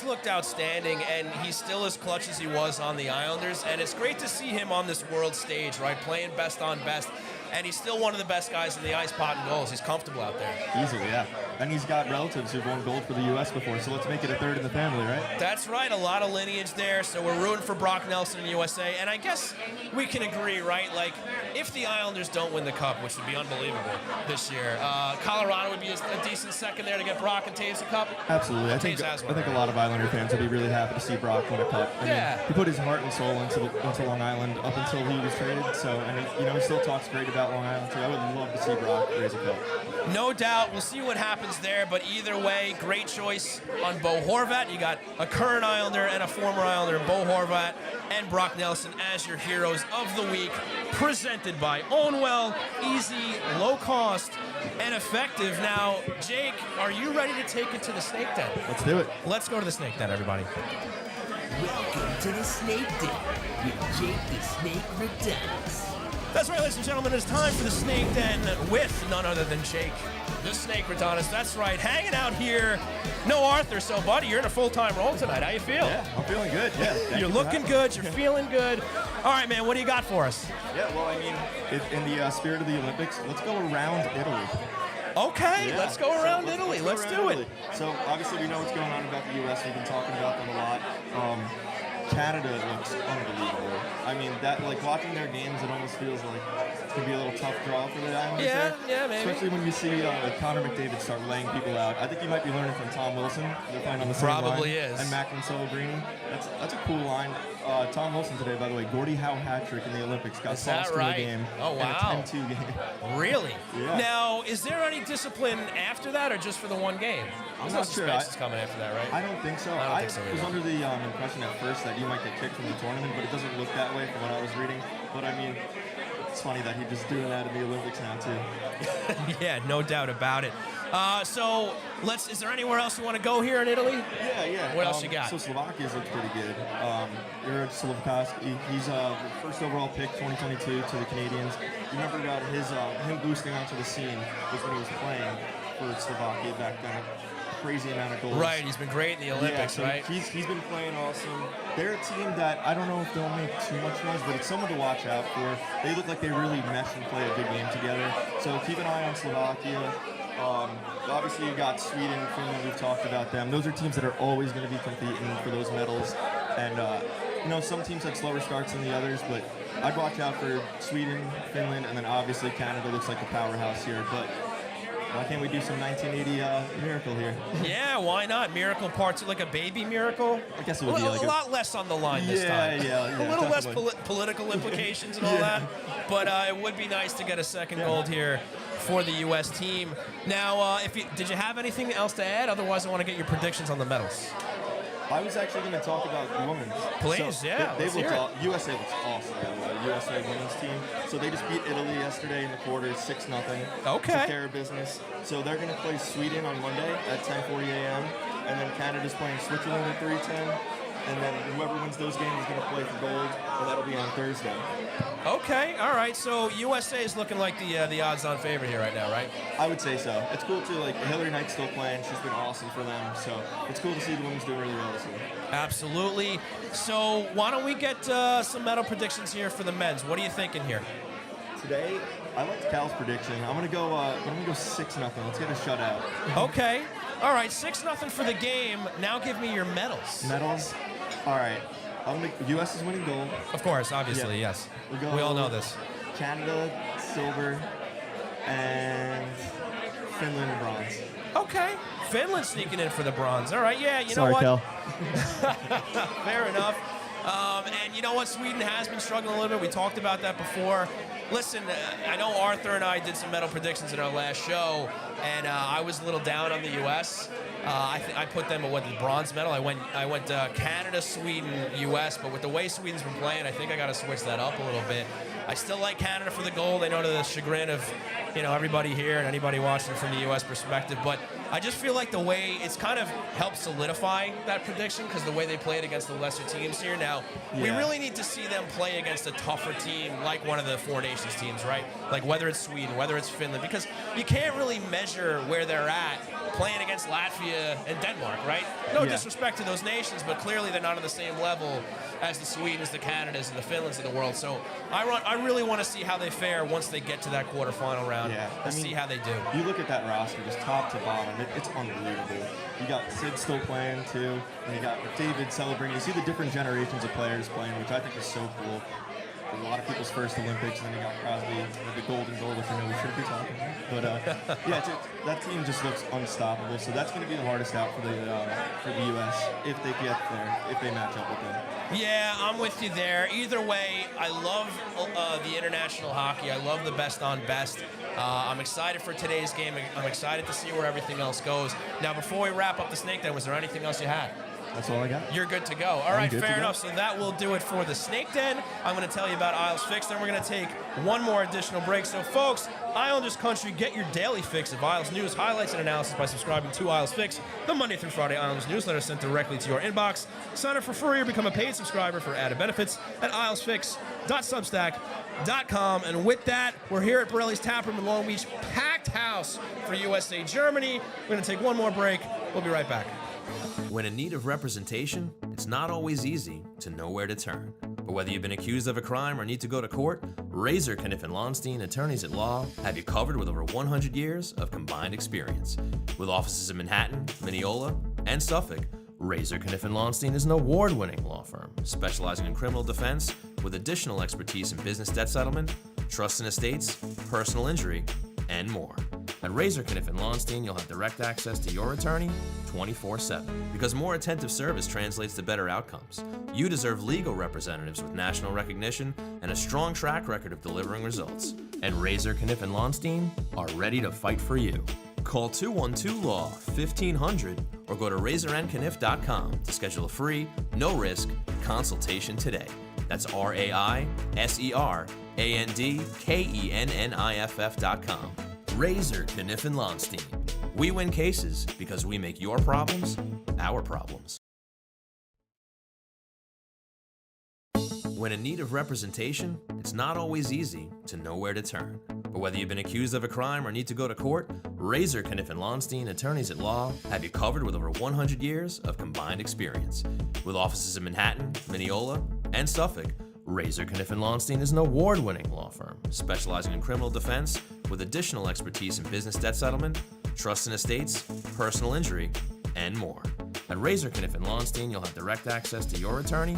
E: looked outstanding, and he's still as clutch as he was on the Islanders, and it's great to see him on this world stage, right, playing best on best, and he's still one of the best guys in the ice, potting goals. He's comfortable out there.
C: Easily, yeah. And he's got relatives who've won gold for the U.S. before, so let's make it a third in the family, right?
E: That's right, a lot of lineage there, so we're rooting for Brock Nelson in the USA, and I guess we can agree, right, like, if the Islanders don't win the Cup, which would be unbelievable this year, Colorado would be a decent second there to get Brock and Taves a Cup.
C: Absolutely. I think a lot of Islander fans would be really happy to see Brock win a Cup. I mean, he put his heart and soul into Long Island up until he was traded, so, and he still talks great about Long Island, too. I would love to see Brock raise a cup.
E: No doubt. We'll see what happens there, but either way, great choice on Bo Horvat. You got a current Islander and a former Islander, Bo Horvat and Brock Nelson as your heroes of the week, presented by Ownwell. Easy, low cost, and effective. Now, Jake, are you ready to take it to the snake den?
C: Let's do it.
E: Let's go to the snake den, everybody.
G: Welcome to the Snake Den with Jake the Snake Redonis.
E: That's right, ladies and gentlemen, it's time for the Snake Den with none other than Jake, the Snake Redonis. That's right, hanging out here. No Arthur, so buddy, you're in a full-time role tonight. How you feel?
C: Yeah, I'm feeling good, yeah.
E: You're looking good, you're feeling good. All right, man, what do you got for us?
C: Yeah, well, I mean, in the spirit of the Olympics, let's go around Italy.
E: Okay, let's go around Italy. Let's do it.
C: So, obviously, we know what's going on about the U.S. We've been talking about them a lot. Canada looks unbelievable. I mean, watching their games, it almost feels like it's going to be a little tough draw for the Islanders.
E: Yeah, maybe.
C: Especially when you see Connor McDavid start laying people out. I think you might be learning from Tom Wilson. They're playing on the same
E: Probably
C: line.
E: is.
C: And Macklin Celebrini. That's a cool line. Tom Wilson today, by the way, Gordie Howe hat trick in the Olympics. Got tossed in the game.
E: Oh, wow.
C: In a 10-2 game.
E: Really?
C: Yeah.
E: Now, is there any discipline after that or just for the one game?
C: I'm
E: There's
C: not
E: no
C: sure.
E: suspensions coming after that, right?
C: I don't think so.
E: I don't think so
C: was
E: either.
C: under the impression at first that you might get kicked from the tournament, but it doesn't look that way from what I was reading. But I mean, it's funny that he's just doing that in the Olympics now too.
E: Yeah, no doubt about it. So Is there anywhere else you want to go here in Italy?
C: Yeah.
E: What else you got?
C: So Slovakia's looks pretty good. Juraj Slivkovsky, he's the first overall pick 2022 to the Canadians. You remember about him boosting onto the scene was when he was playing for Slovakia back then. A crazy amount of goals.
E: Right, he's been great in the Olympics,
C: so
E: right?
C: He's been playing awesome. They're a team that I don't know if they'll make too much noise, but it's someone to watch out for. They look like they really mesh and play a good game together. So keep an eye on Slovakia. Obviously, you got Sweden, Finland. We've talked about them. Those are teams that are always going to be competing for those medals. And some teams have slower starts than the others, but I'd watch out for Sweden, Finland, and then obviously Canada looks like the powerhouse here. But why can't we do some 1980 miracle here?
E: Yeah, why not? Miracle Part 2, like a baby miracle?
C: I guess it would be like
E: a lot less on the line this time.
C: Yeah,
E: a little
C: definitely.
E: less political implications and all that. But it would be nice to get a second gold here for the U.S. team. Now, did you have anything else to add? Otherwise, I want to get your predictions on the medals.
C: I was actually going to talk about the women's.
E: Please,
C: so
E: yeah.
C: USA looks awesome, by the way. USA women's team. So they just beat Italy yesterday in the quarters, 6-0.
E: Okay.
C: Took care of business. So they're going to play Sweden on Monday at 10:40 a.m. And then Canada's playing Switzerland at 3:10. And then whoever wins those games is going to play for gold, and that'll be on Thursday.
E: Okay, all right. So USA is looking like the odds-on favorite here right now, right?
C: I would say so. It's cool too. Like Hillary Knight's still playing; she's been awesome for them. So it's cool to see the women's doing really well this year.
E: Absolutely. So why don't we get some medal predictions here for the men's? What are you thinking here?
C: Today, I liked Cal's prediction. I'm gonna go 6-0. Let's get a shutout.
E: Okay. All right. 6-0 for the game. Now give me your medals.
C: Medals. All right. U.S. is winning gold.
E: Of course, obviously,
C: Yeah.
E: yes.
C: We'll
E: We all know this.
C: Canada, silver, and Finland, bronze.
E: Okay. Finland sneaking in for the bronze. All right, yeah, you
C: Sorry,
E: know what?
C: Cal.
E: Fair enough. And you know what? Sweden has been struggling a little bit. We talked about that before. Listen, I know Arthur and I did some medal predictions in our last show, and I was a little down on the U.S. I put them at the bronze medal. I went Canada, Sweden, U.S., but with the way Sweden's been playing, I think I got to switch that up a little bit. I still like Canada for the gold. I know to the chagrin of everybody here and anybody watching from the U.S. perspective, but I just feel like the way it's kind of helped solidify that prediction because the way they played against the lesser teams here. Now, we really need to see them play against a tougher team like one of the Four Nations teams, right? Like whether it's Sweden, whether it's Finland, because you can't really measure where they're at playing against Latvia and Denmark, right? No disrespect to those nations, but clearly they're not on the same level as the Swedens, the Canadas, and the Finlands of the world. So I really want to see how they fare once they get to that quarterfinal round and see how they do.
C: You look at that roster, just top to bottom, it's unbelievable. You got Sid still playing too, and you got David celebrating. You see the different generations of players playing, which I think is so cool. A lot of people's first Olympics, and then you got Crosby with the golden goal, which I know we shouldn't be talking about. But that team just looks unstoppable. So that's going to be the hardest out for the U.S. if they get there, if they match up with them.
E: Yeah, I'm with you there. Either way, I love the international hockey. I love the best on best. I'm excited for today's game. I'm excited to see where everything else goes. Now, before we wrap up the Snake Den, was there anything else you had?
C: That's all I got.
E: You're good to go. All right, fair enough. So that will do it for the Snake Den. I'm going to tell you about Isles Fix. Then we're going to take one more additional break. So, folks, Islanders Country, get your daily fix of Isles news, highlights, and analysis by subscribing to Isles Fix, the Monday through Friday Islanders newsletter sent directly to your inbox. Sign up for free or become a paid subscriber for added benefits at ilesfix.substack.com. And with that, we're here at Borelli's Taproom in Long Beach, packed house for USA Germany. We're going to take one more break. We'll be right back.
D: When in need of representation, it's not always easy to know where to turn. But whether you've been accused of a crime or need to go to court, Razor, Kniff & Lonstein, attorneys at law, have you covered with over 100 years of combined experience. With offices in Manhattan, Mineola, and Suffolk, Razor, Kniff & Lonstein is an award-winning law firm specializing in criminal defense with additional expertise in business debt settlement, trust and estates, personal injury, and more. At Razor, Kniff & Lonstein, you'll have direct access to your attorney 24/7. Because more attentive service translates to better outcomes. You deserve legal representatives with national recognition and a strong track record of delivering results. And Razor, Kniff & Lonstein are ready to fight for you. Call 212-LAW-1500 or go to razorandkniff.com to schedule a free, no-risk consultation today. That's RAISERANDKENNIFF.com. Razor, Kniff & Lonstein. We win cases because we make your problems our problems. When in need of representation, it's not always easy to know where to turn. But whether you've been accused of a crime or need to go to court, Razor, Kniff, and Lonstein, attorneys at law, have you covered with over 100 years of combined experience. With offices in Manhattan, Mineola, and Suffolk, Razor, Kniff, and Lonstein is an award-winning law firm specializing in criminal defense with additional expertise in business debt settlement, trust and estates, personal injury, and more. At Razor, Kniff, and Lonstein, you'll have direct access to your attorney.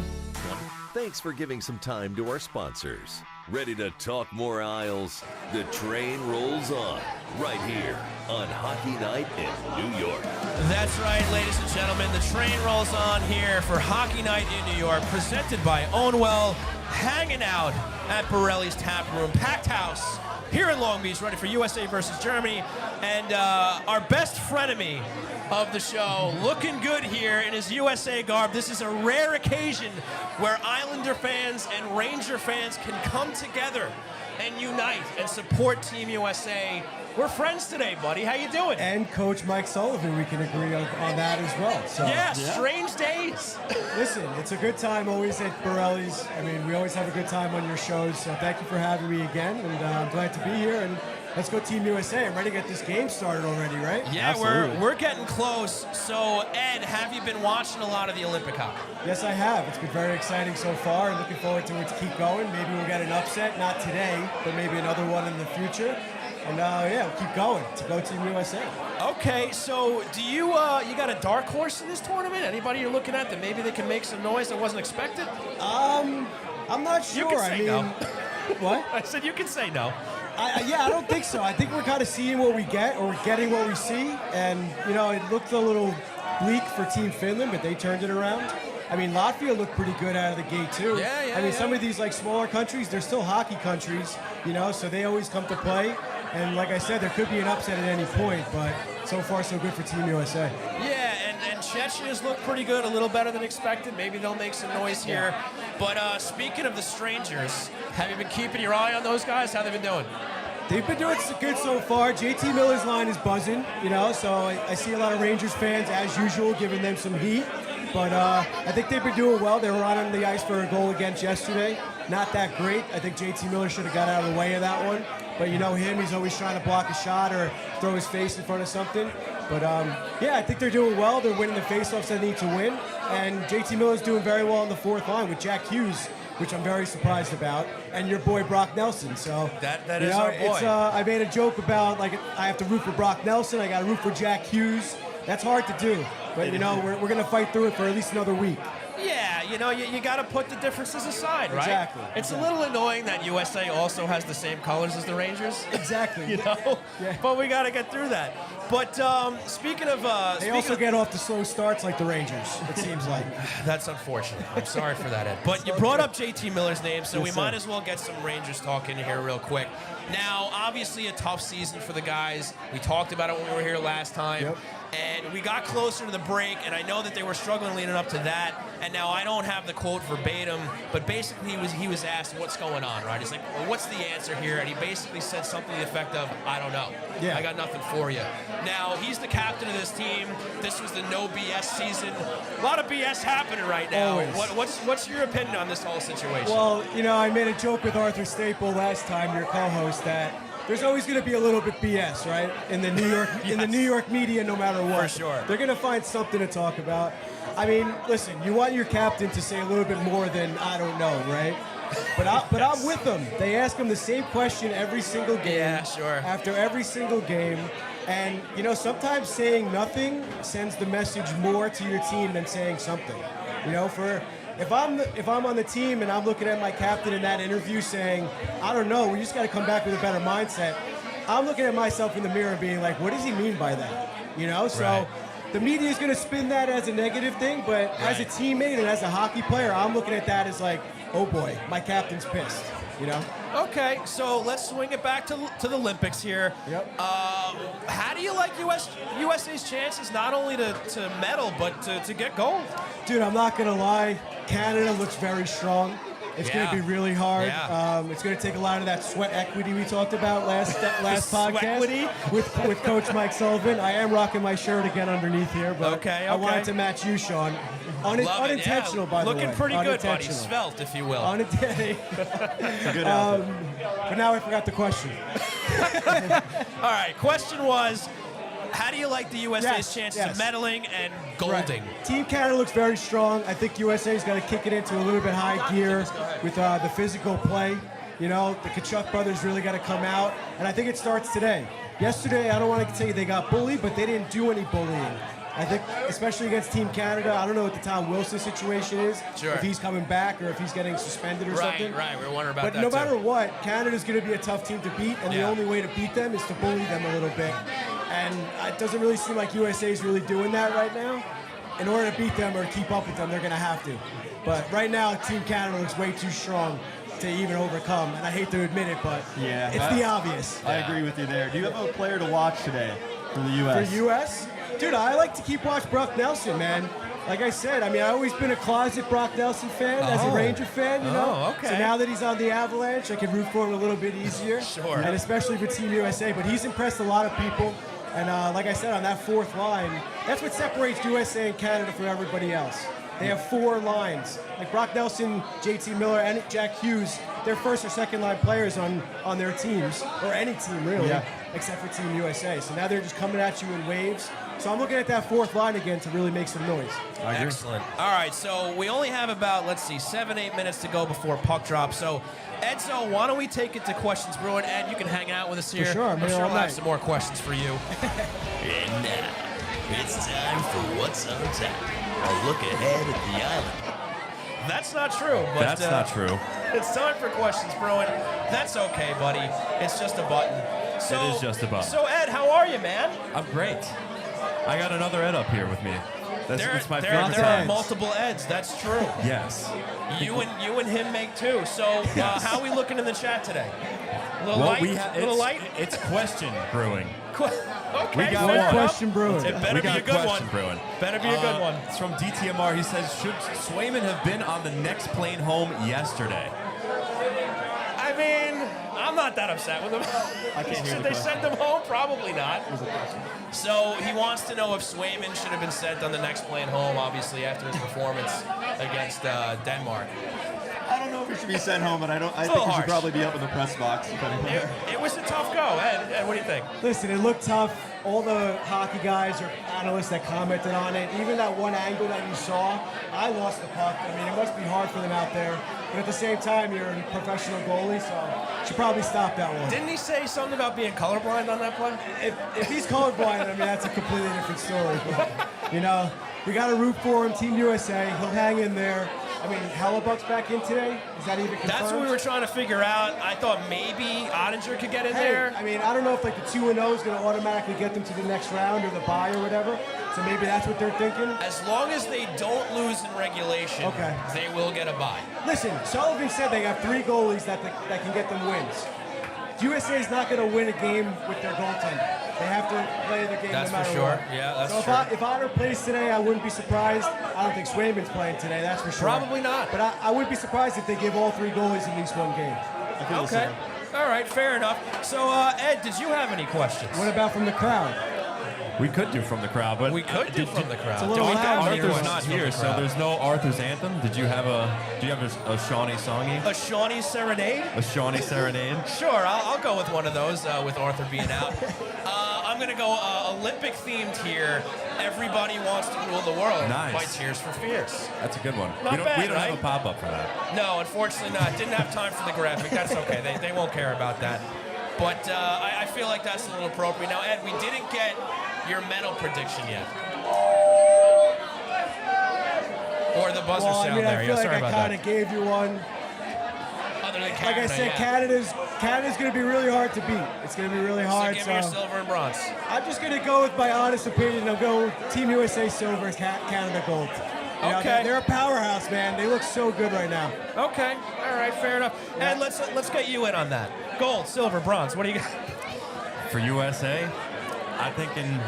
A: Thanks for giving some time to our sponsors. Ready to talk more Isles? The train rolls on right here on Hockey Night in New York.
B: That's right, ladies and gentlemen. The train rolls on here for Hockey Night in New York, presented by Ownwell, hanging out at Borelli's Tap Room, packed house here in Long Beach, ready for USA versus Germany. And our best frenemy of the show, looking good here in his USA garb. This is a rare occasion where Islander fans and Ranger fans can come together and unite and support Team USA. We're friends today, buddy. How you doing?
H: And Coach Mike Sullivan, we can agree on that as well. So,
B: yeah, strange days.
H: Listen, it's a good time always at Borelli's. I mean, we always have a good time on your shows, so thank you for having me again, and I'm glad to be here, and let's go Team USA. I'm ready to get this game started already, right?
B: Yeah, we're getting close. So, Ed, have you been watching a lot of the Olympic hockey?
H: Yes, I have. It's been very exciting so far, and looking forward to it to keep going. Maybe we'll get an upset, not today, but maybe another one in the future. And yeah, we'll keep going to go Team USA.
B: Okay, so do you you got a dark horse in this tournament? Anybody you're looking at that maybe they can make some noise that wasn't expected?
H: I'm not sure.
B: You can say no.
H: What?
B: I said you can say no.
H: Yeah, I don't think so. I think we're kind of seeing what we get, or we're getting what we see. And, you know, it looked a little bleak for Team Finland, but they turned it around. I mean, Latvia looked pretty good out of the gate, too.
B: Yeah,
H: I mean, some of these, like, smaller countries, they're still hockey countries, you know, so they always come to play. And like I said, there could be an upset at any point, but so far so good for Team USA.
B: Yeah, and Chechnyas look pretty good, a little better than expected. Maybe they'll make some noise here. But speaking of the strangers, have you been keeping your eye on those guys? How they been doing?
H: They've been doing good so far. JT Miller's line is buzzing, you know, so I see a lot of Rangers fans, as usual, giving them some heat. But I think they've been doing well. They were on the ice for a goal against yesterday. Not that great. I think JT Miller should have got out of the way of that one. But you know him, he's always trying to block a shot or throw his face in front of something. But yeah, I think they're doing well. They're winning the faceoffs they need to win. And JT Miller's doing very well on the fourth line with Jack Hughes, which I'm very surprised about, and your boy Brock Nelson. So
B: that is our boy.
H: It's, I made a joke about, like, I have to root for Brock Nelson. I got to root for Jack Hughes. That's hard to do. But, you know, we're going to fight through it for at least another week.
B: Yeah, you know, you got to put the differences aside, right?
H: Exactly.
B: It's a little annoying that USA also has the same colors as the Rangers.
H: Exactly.
B: You know?
H: Yeah.
B: But we got to get through that. But speaking of...
H: they also get off the slow starts like the Rangers, it seems like.
B: That's unfortunate. I'm sorry for that, Ed. But you brought up JT Miller's name, so
H: Yes,
B: we
H: sir.
B: might as well get some Rangers talk in here real quick. Now, obviously a tough season for the guys. We talked about it when we were here last time.
H: Yep.
B: And we got closer to the break, and I know that they were struggling leading up to that. And now I don't have the quote verbatim, but basically he was asked what's going on, right? He's like, well, what's the answer here? And he basically said something to the effect of, I don't know.
H: Yeah.
B: I got nothing for you. Now, he's the captain of this team. This was the no BS season. A lot of BS happening right now.
H: Always.
B: What's your opinion on this whole situation?
H: Well, you know, I made a joke with Arthur Staple last time, your co-host, that there's always going to be a little bit BS, right? In the New York, in the New York media, no matter what.
B: For sure.
H: They're going to find something to talk about. I mean, listen, you want your captain to say a little bit more than I don't know, right? But I'm with them. They ask him the same question every single game.
B: Yeah, sure.
H: After every single game. And, you know, sometimes saying nothing sends the message more to your team than saying something. You know, if I'm on the team and I'm looking at my captain in that interview saying, I don't know, we just got to come back with a better mindset, I'm looking at myself in the mirror being like, what does he mean by that? You know, so
B: Right.
H: the media is going to spin that as a negative thing, but as a teammate and as a hockey player, I'm looking at that as like, oh boy, my captain's pissed, you know?
B: Okay, so let's swing it back to the Olympics here.
H: Yep.
B: How do you like USA's chances not only to medal, but to get gold?
H: Dude, I'm not going to lie, Canada looks very strong. It's going to be really hard.
E: Yeah.
H: It's going to take a lot of that sweat equity we talked about last podcast with Coach Mike Sullivan. I am rocking my shirt again underneath here, but I wanted to match you, Sean. Unintentional, by the way.
E: Looking pretty good, buddy. Svelte, if you will.
C: Good outfit.
H: But now I forgot the question.
E: All right, question was, how do you like the USA's chances of medaling and golding?
H: Right. Team Canada looks very strong. I think USA's got to kick it into a little bit high gear with the physical play. You know, the Kachuk brothers really got to come out, and I think it starts today. Yesterday, I don't want to say they got bullied, but they didn't do any bullying. I think, especially against Team Canada, I don't know what the Tom Wilson situation is.
E: Sure.
H: If he's coming back or if he's getting suspended or something.
E: Right, we're wondering about
H: but
E: that.
H: But no matter what, Canada's going to be a tough team to beat, and the only way to beat them is to bully them a little bit. And it doesn't really seem like USA is really doing that right now. In order to beat them or keep up with them, they're going to have to. But right now, Team Canada looks way too strong to even overcome. And I hate to admit it, but it's the obvious.
C: I agree with you there. Do you have a player to watch today for the U.S.?
H: For U.S.? Dude, I like to keep watch Brock Nelson, man. Like I said, I mean, I've always been a closet Brock Nelson fan as a Ranger fan, you know?
E: Okay.
H: So now that he's on the Avalanche, I can root for him a little bit easier.
E: Sure.
H: And especially for Team USA. But he's impressed a lot of people. And like I said, on that fourth line, that's what separates USA and Canada from everybody else. They have 4 lines. Like Brock Nelson, JT Miller, and Jack Hughes, they're first or second line players on their teams, or any team really, except for Team USA. So now they're just coming at you in waves. So I'm looking at that fourth line again to really make some noise.
E: Excellent. All right, so we only have about, 7-8 minutes to go before puck drop. So, Edzo, why don't we take it to questions, Bruin? Ed, you can hang out with us here.
H: For sure,
E: I'm sure
H: all
E: we'll have
H: night.
E: some more questions for you.
G: And now, it's time for What's on Tap. A look ahead at the island.
E: That's not true. But,
F: That's not true.
E: It's time for questions, Bruin. That's okay, buddy. It's just a button. So,
F: It is just a button.
E: So, Ed, how are you, man?
F: I'm great. I got another Ed up here with me. That's my favorite
E: there are
F: time.
E: multiple Eds. That's true.
F: Yes.
E: You and him make 2. So, how are we looking in the chat today? A little light?
F: It's question brewing.
E: Okay,
F: We got
E: fair
F: one.
H: Question Brewing.
E: It better
F: We
E: be
F: got
E: a good one.
F: question brewing.
E: Better be a good one.
F: It's from DTMR. He says, should Swayman have been on the next plane home yesterday?
E: I mean, I'm not that upset with him.
C: I can't hear
E: Should
C: the
E: they
C: question.
E: send him home? Probably not. So he wants to know if Swayman should have been sent on the next plane home, obviously, after his performance against Denmark.
C: I don't know if he should be sent home, but I think
E: little
C: he
E: harsh.
C: should probably be up in the press box.
E: It was a tough go. Ed, what do you think?
H: Listen, it looked tough. All the hockey guys or analysts that commented on it, even that one angle that you saw, I lost the puck. I mean, it must be hard for them out there. But at the same time, you're a professional goalie, so you should probably stop that one.
E: Didn't he say something about being colorblind on that play?
H: If he's colorblind, I mean, that's a completely different story. But, you know, we got to root for him, Team USA. He'll hang in there. I mean, Hellebuck's back in today. Is that even confirmed?
E: That's what we were trying to figure out. I thought maybe Ottinger could get in
H: Hey,
E: there.
H: I mean, I don't know if like the 2-0 is going to automatically get them to the next round or the bye or whatever. So maybe that's what they're thinking.
E: As long as they don't lose in regulation, they will get a bye.
H: Listen, Sullivan said they have 3 goalies that can get them wins. USA is not going to win a game with their goaltender. They have to play the game
E: That's
H: no matter
E: for sure.
H: what.
E: Yeah, that's
H: so
E: true.
H: if Otter plays today, I wouldn't be surprised. I don't think Swayman's playing today, that's for sure.
E: Probably not.
H: But I wouldn't be surprised if they give all 3 goalies at least one game.
E: Okay. All right, fair enough. So, Ed, did you have any questions?
H: What about from the crowd?
F: We could do from the crowd, but
E: We could do from the crowd.
H: It's a little
E: Do we
H: loud.
E: have any
F: Arthur's
E: questions
F: not
E: from
F: here,
E: the
F: so
E: crowd?
F: there's no Arthur's anthem. Do you have a Shawnee songy?
E: A Shawnee Serenade?
F: A Shawnee serenade?
E: Sure, I'll go with one of those with Arthur being out. I'm going to go Olympic themed here. Everybody Wants to Rule the World
F: Nice.
E: by Tears for Fears.
F: That's a good one.
E: Not
F: we don't,
E: bad,
F: we don't
E: right?
F: have a pop-up for that.
E: No, unfortunately not. Didn't have time for the graphic. That's okay. They won't care about that. But I feel like that's a little appropriate. Now, Ed, we didn't get your medal prediction yet. Or the buzzer
H: Well, I
E: sound
H: mean,
E: there.
H: I feel
E: Yeah, sorry
H: like I
E: about
H: kind of gave you one.
E: that. Other than
H: Like
E: Canada,
H: I said,
E: yeah.
H: Canada's going to be really hard to beat. It's going to be really
E: So
H: hard.
E: give me your silver and bronze.
H: I'm just going to go with my honest opinion. I'll go Team USA silver, Canada gold. You know,
E: Okay.
H: they're a powerhouse, man. They look so good right now.
E: Okay, all right, fair enough. And let's get you in on that. Gold, silver, bronze. What do you got?
F: For USA, I'm thinking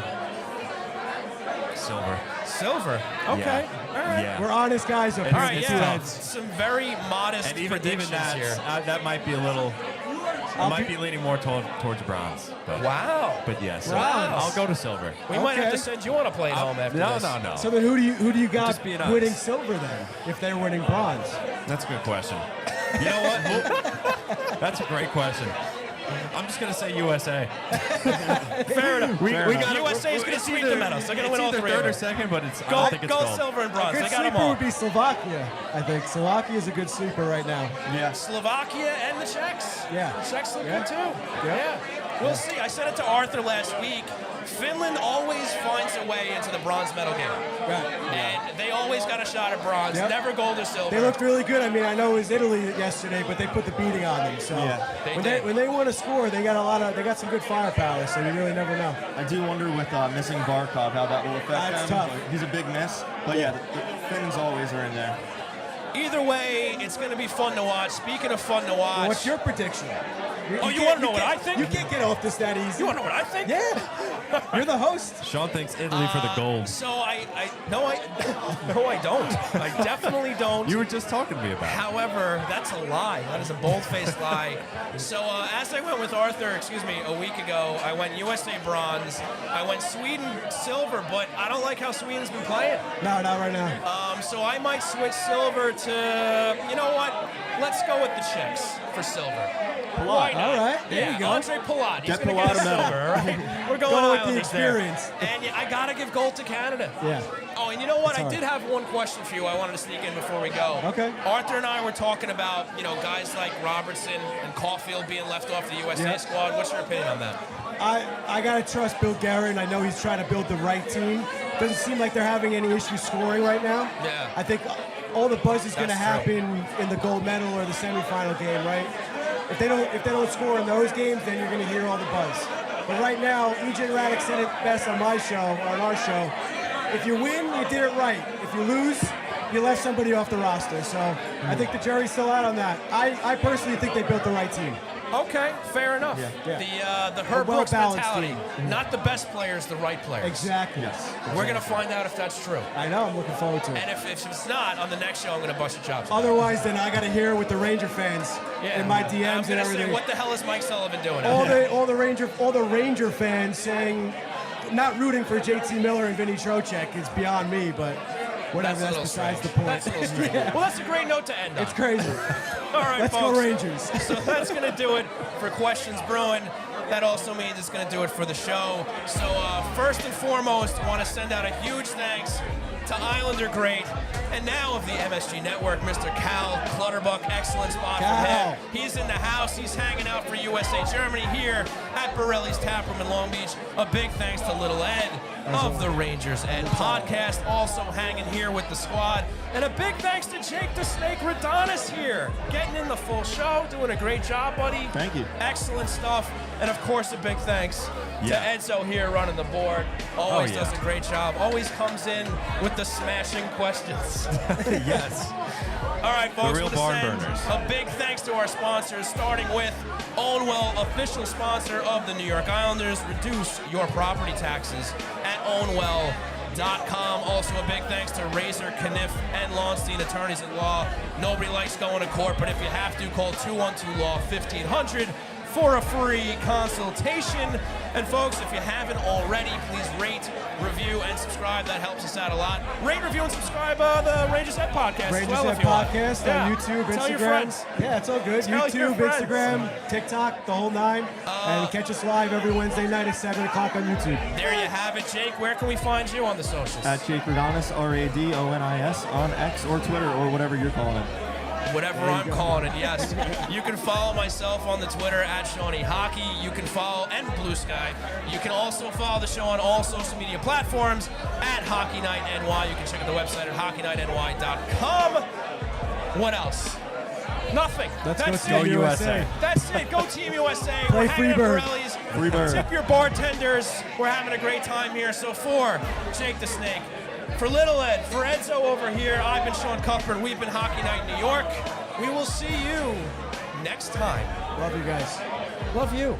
F: silver.
E: Silver. Okay. All right.
I: Yeah.
H: We're honest guys up
E: All
H: here.
E: right,
I: It's
E: yeah.
I: tough.
E: Some very modest
I: And even
E: predictions
I: that,
E: here.
I: that might be a little. I might be leaning more towards bronze. But,
E: Wow.
I: But yeah, so
H: Bronze.
I: I'll go to silver.
E: We might have
H: Okay.
E: to send you on a plane home after
I: No,
E: this.
I: no.
H: So then who do you got
I: Just being honest.
H: winning silver then? If they're winning bronze,
I: That's a good question. You know what? That's a great question. I'm just gonna say USA.
E: Fair enough.
I: We got
E: USA is going to sweep the medals. They're going to win all three.
I: Third
E: of
I: or
E: them.
I: second, but it's I
E: Gold,
I: don't think it's
E: gold,
I: gold.
E: silver, and bronze.
H: good
E: They got them
H: sleeper
E: all.
H: would be Slovakia. I think Slovakia is a good sleeper right now.
C: Yeah.
E: Slovakia and the Czechs.
H: Yeah.
E: The Czechs look
H: Yeah.
E: good too.
H: Yeah.
E: We'll see. I said it to Arthur last week. Finland always finds a way into the bronze medal game.
H: Right.
E: And they always got a shot at bronze,
H: Yep.
E: never gold or silver.
H: They looked really good. I mean, I know it was Italy yesterday, but they put the beating on them. So
C: Yeah,
H: when they want to score, they got some good firepower. So you really never know.
C: I do wonder with missing Barkov how that will affect
H: That's
C: him.
H: tough.
C: He's a big miss, but yeah, the Finns always are in there.
E: Either way, it's going to be fun to watch. Speaking of fun to watch.
H: What's your prediction?
E: Oh, you
H: can't-
E: wanna know what
H: can't-
E: I think?
H: You can't get off this that easy.
E: You want to know what I think?
H: Yeah. You're the host.
I: Sean thinks Italy for the gold.
E: So no, I don't. I definitely don't.
I: You were just talking to me about it.
E: However, that's a lie. That is a bold-faced lie. So as I went with Arthur, a week ago, I went USA bronze. I went Sweden silver, but I don't like how Sweden's been playing.
H: No, not right now.
E: So I might switch silver to, you know what? Let's go with the Czechs for silver. Why not?
H: All right, there
E: yeah,
H: you go.
E: Andre Palat. He's
C: Get
E: going to get a
C: Palat a medal.
E: silver, right? We're going
H: Go with the
E: Islanders there.
H: experience.
E: And I got to give gold to Canada.
H: Yeah.
E: Oh, and you know what?
H: That's
E: I
H: hard.
E: did have one question for you I wanted to sneak in before we go.
H: Okay.
E: Arthur and I were talking about, guys like Robertson and Caulfield being left off the USA
H: Yeah.
E: squad. What's your opinion on that?
H: I gotta trust Bill Guerin. I know he's trying to build the right team. Doesn't seem like they're having any issues scoring right now.
E: Yeah.
H: I think all the buzz is going to
E: That's true.
H: happen in the gold medal or the semifinal game, right? If they don't score in those games, then you're going to hear all the buzz. But right now, EJ Raddick said it best on our show. If you win, you did it right. If you lose, you left somebody off the roster. So I think the jury's still out on that. I personally think they built the right team.
E: Okay, fair enough.
H: Yeah.
E: The Herb Brooks
H: well-balanced
E: mentality.
H: team.
E: Not the best players, the right players.
H: Exactly.
C: Yes.
E: We're going to find out if that's true.
H: I know. I'm looking forward to it.
E: And if it's not, on the next show, I'm going to bust your chops.
H: Otherwise, then I got to hear it with the Ranger fans in my DMs
E: I'm
H: and
E: gonna
H: everything.
E: say, what the hell is Mike Sullivan doing?
H: all the Ranger fans saying, not rooting for JT Miller and Vinny Trocheck is beyond me, but whatever. That's
E: a little
H: besides
E: strange.
H: the point.
E: That's a little strange. Well, that's a great note to end on.
H: It's crazy.
E: All right,
H: Let's
E: folks.
H: go Rangers.
E: So that's going to do it for Questions Brewing. That also means it's going to do it for the show. So first and foremost, I want to send out a huge thanks to Islander great and now of the MSG Network, Mr. Cal Clutterbuck. Excellent spot for him. He's in the house. He's hanging out for USA Germany here at Borelli's Tap Room in Long Beach. A big thanks to Little Ed of the Rangers Ed podcast, also hanging here with the squad. And a big thanks to Jake the Snake Radonis here, getting in the full show, doing a great job, buddy.
C: Thank you.
E: Excellent stuff. And of course, a big thanks to Edzo here running the board. Always does a great job. Always comes in with the smashing questions.
I: Yes.
E: All right, folks.
I: The real
E: wanna
I: barn
E: send
I: burners.
E: A big thanks to our sponsors, starting with Ownwell, official sponsor of the New York Islanders. Reduce your property taxes at Ownwell.com. Also, a big thanks to Razor, Kniff, and Launstein, attorneys at law. Nobody likes going to court, but if you have to, call 212-LAW-1500 for a free consultation. And folks, if you haven't already, please rate, review, and subscribe. That helps us out a lot. Rate, review, and subscribe the Rangers Ed podcast
H: Rangers
E: as well
H: Ed
E: if you want.
H: podcast
E: Yeah.
H: on YouTube,
E: Tell your
H: Instagram.
E: friends.
H: Yeah, it's all good.
E: Tell your
H: YouTube,
E: friends.
H: Instagram, TikTok, the whole nine. And catch us live every Wednesday night at 7 o'clock on YouTube.
E: There you have it, Jake. Where can we find you on the socials?
C: At Jake Radonis, Radonis, on X or Twitter or whatever you're calling it.
E: Whatever I'm calling it, yes. You can follow myself on the Twitter at Shawnee Hockey. You can follow, and Blue Sky. You can also follow the show on all social media platforms at Hockey Night NY. You can check out the website at hockeynightny.com. What else? Nothing.
H: Let's
E: That's
H: go
E: it.
H: Team USA.
E: That's it. Go Team USA.
H: Play
E: We're hanging at
H: Freebird.
E: Borelli's.
C: Freebird.
E: Tip your bartenders. We're having a great time here. So for Jake the Snake, for Little Ed, for Edzo over here, I've been Sean Cuthbert. We've been Hockey Night New York. We will see you next time.
H: Love you guys.
E: Love you.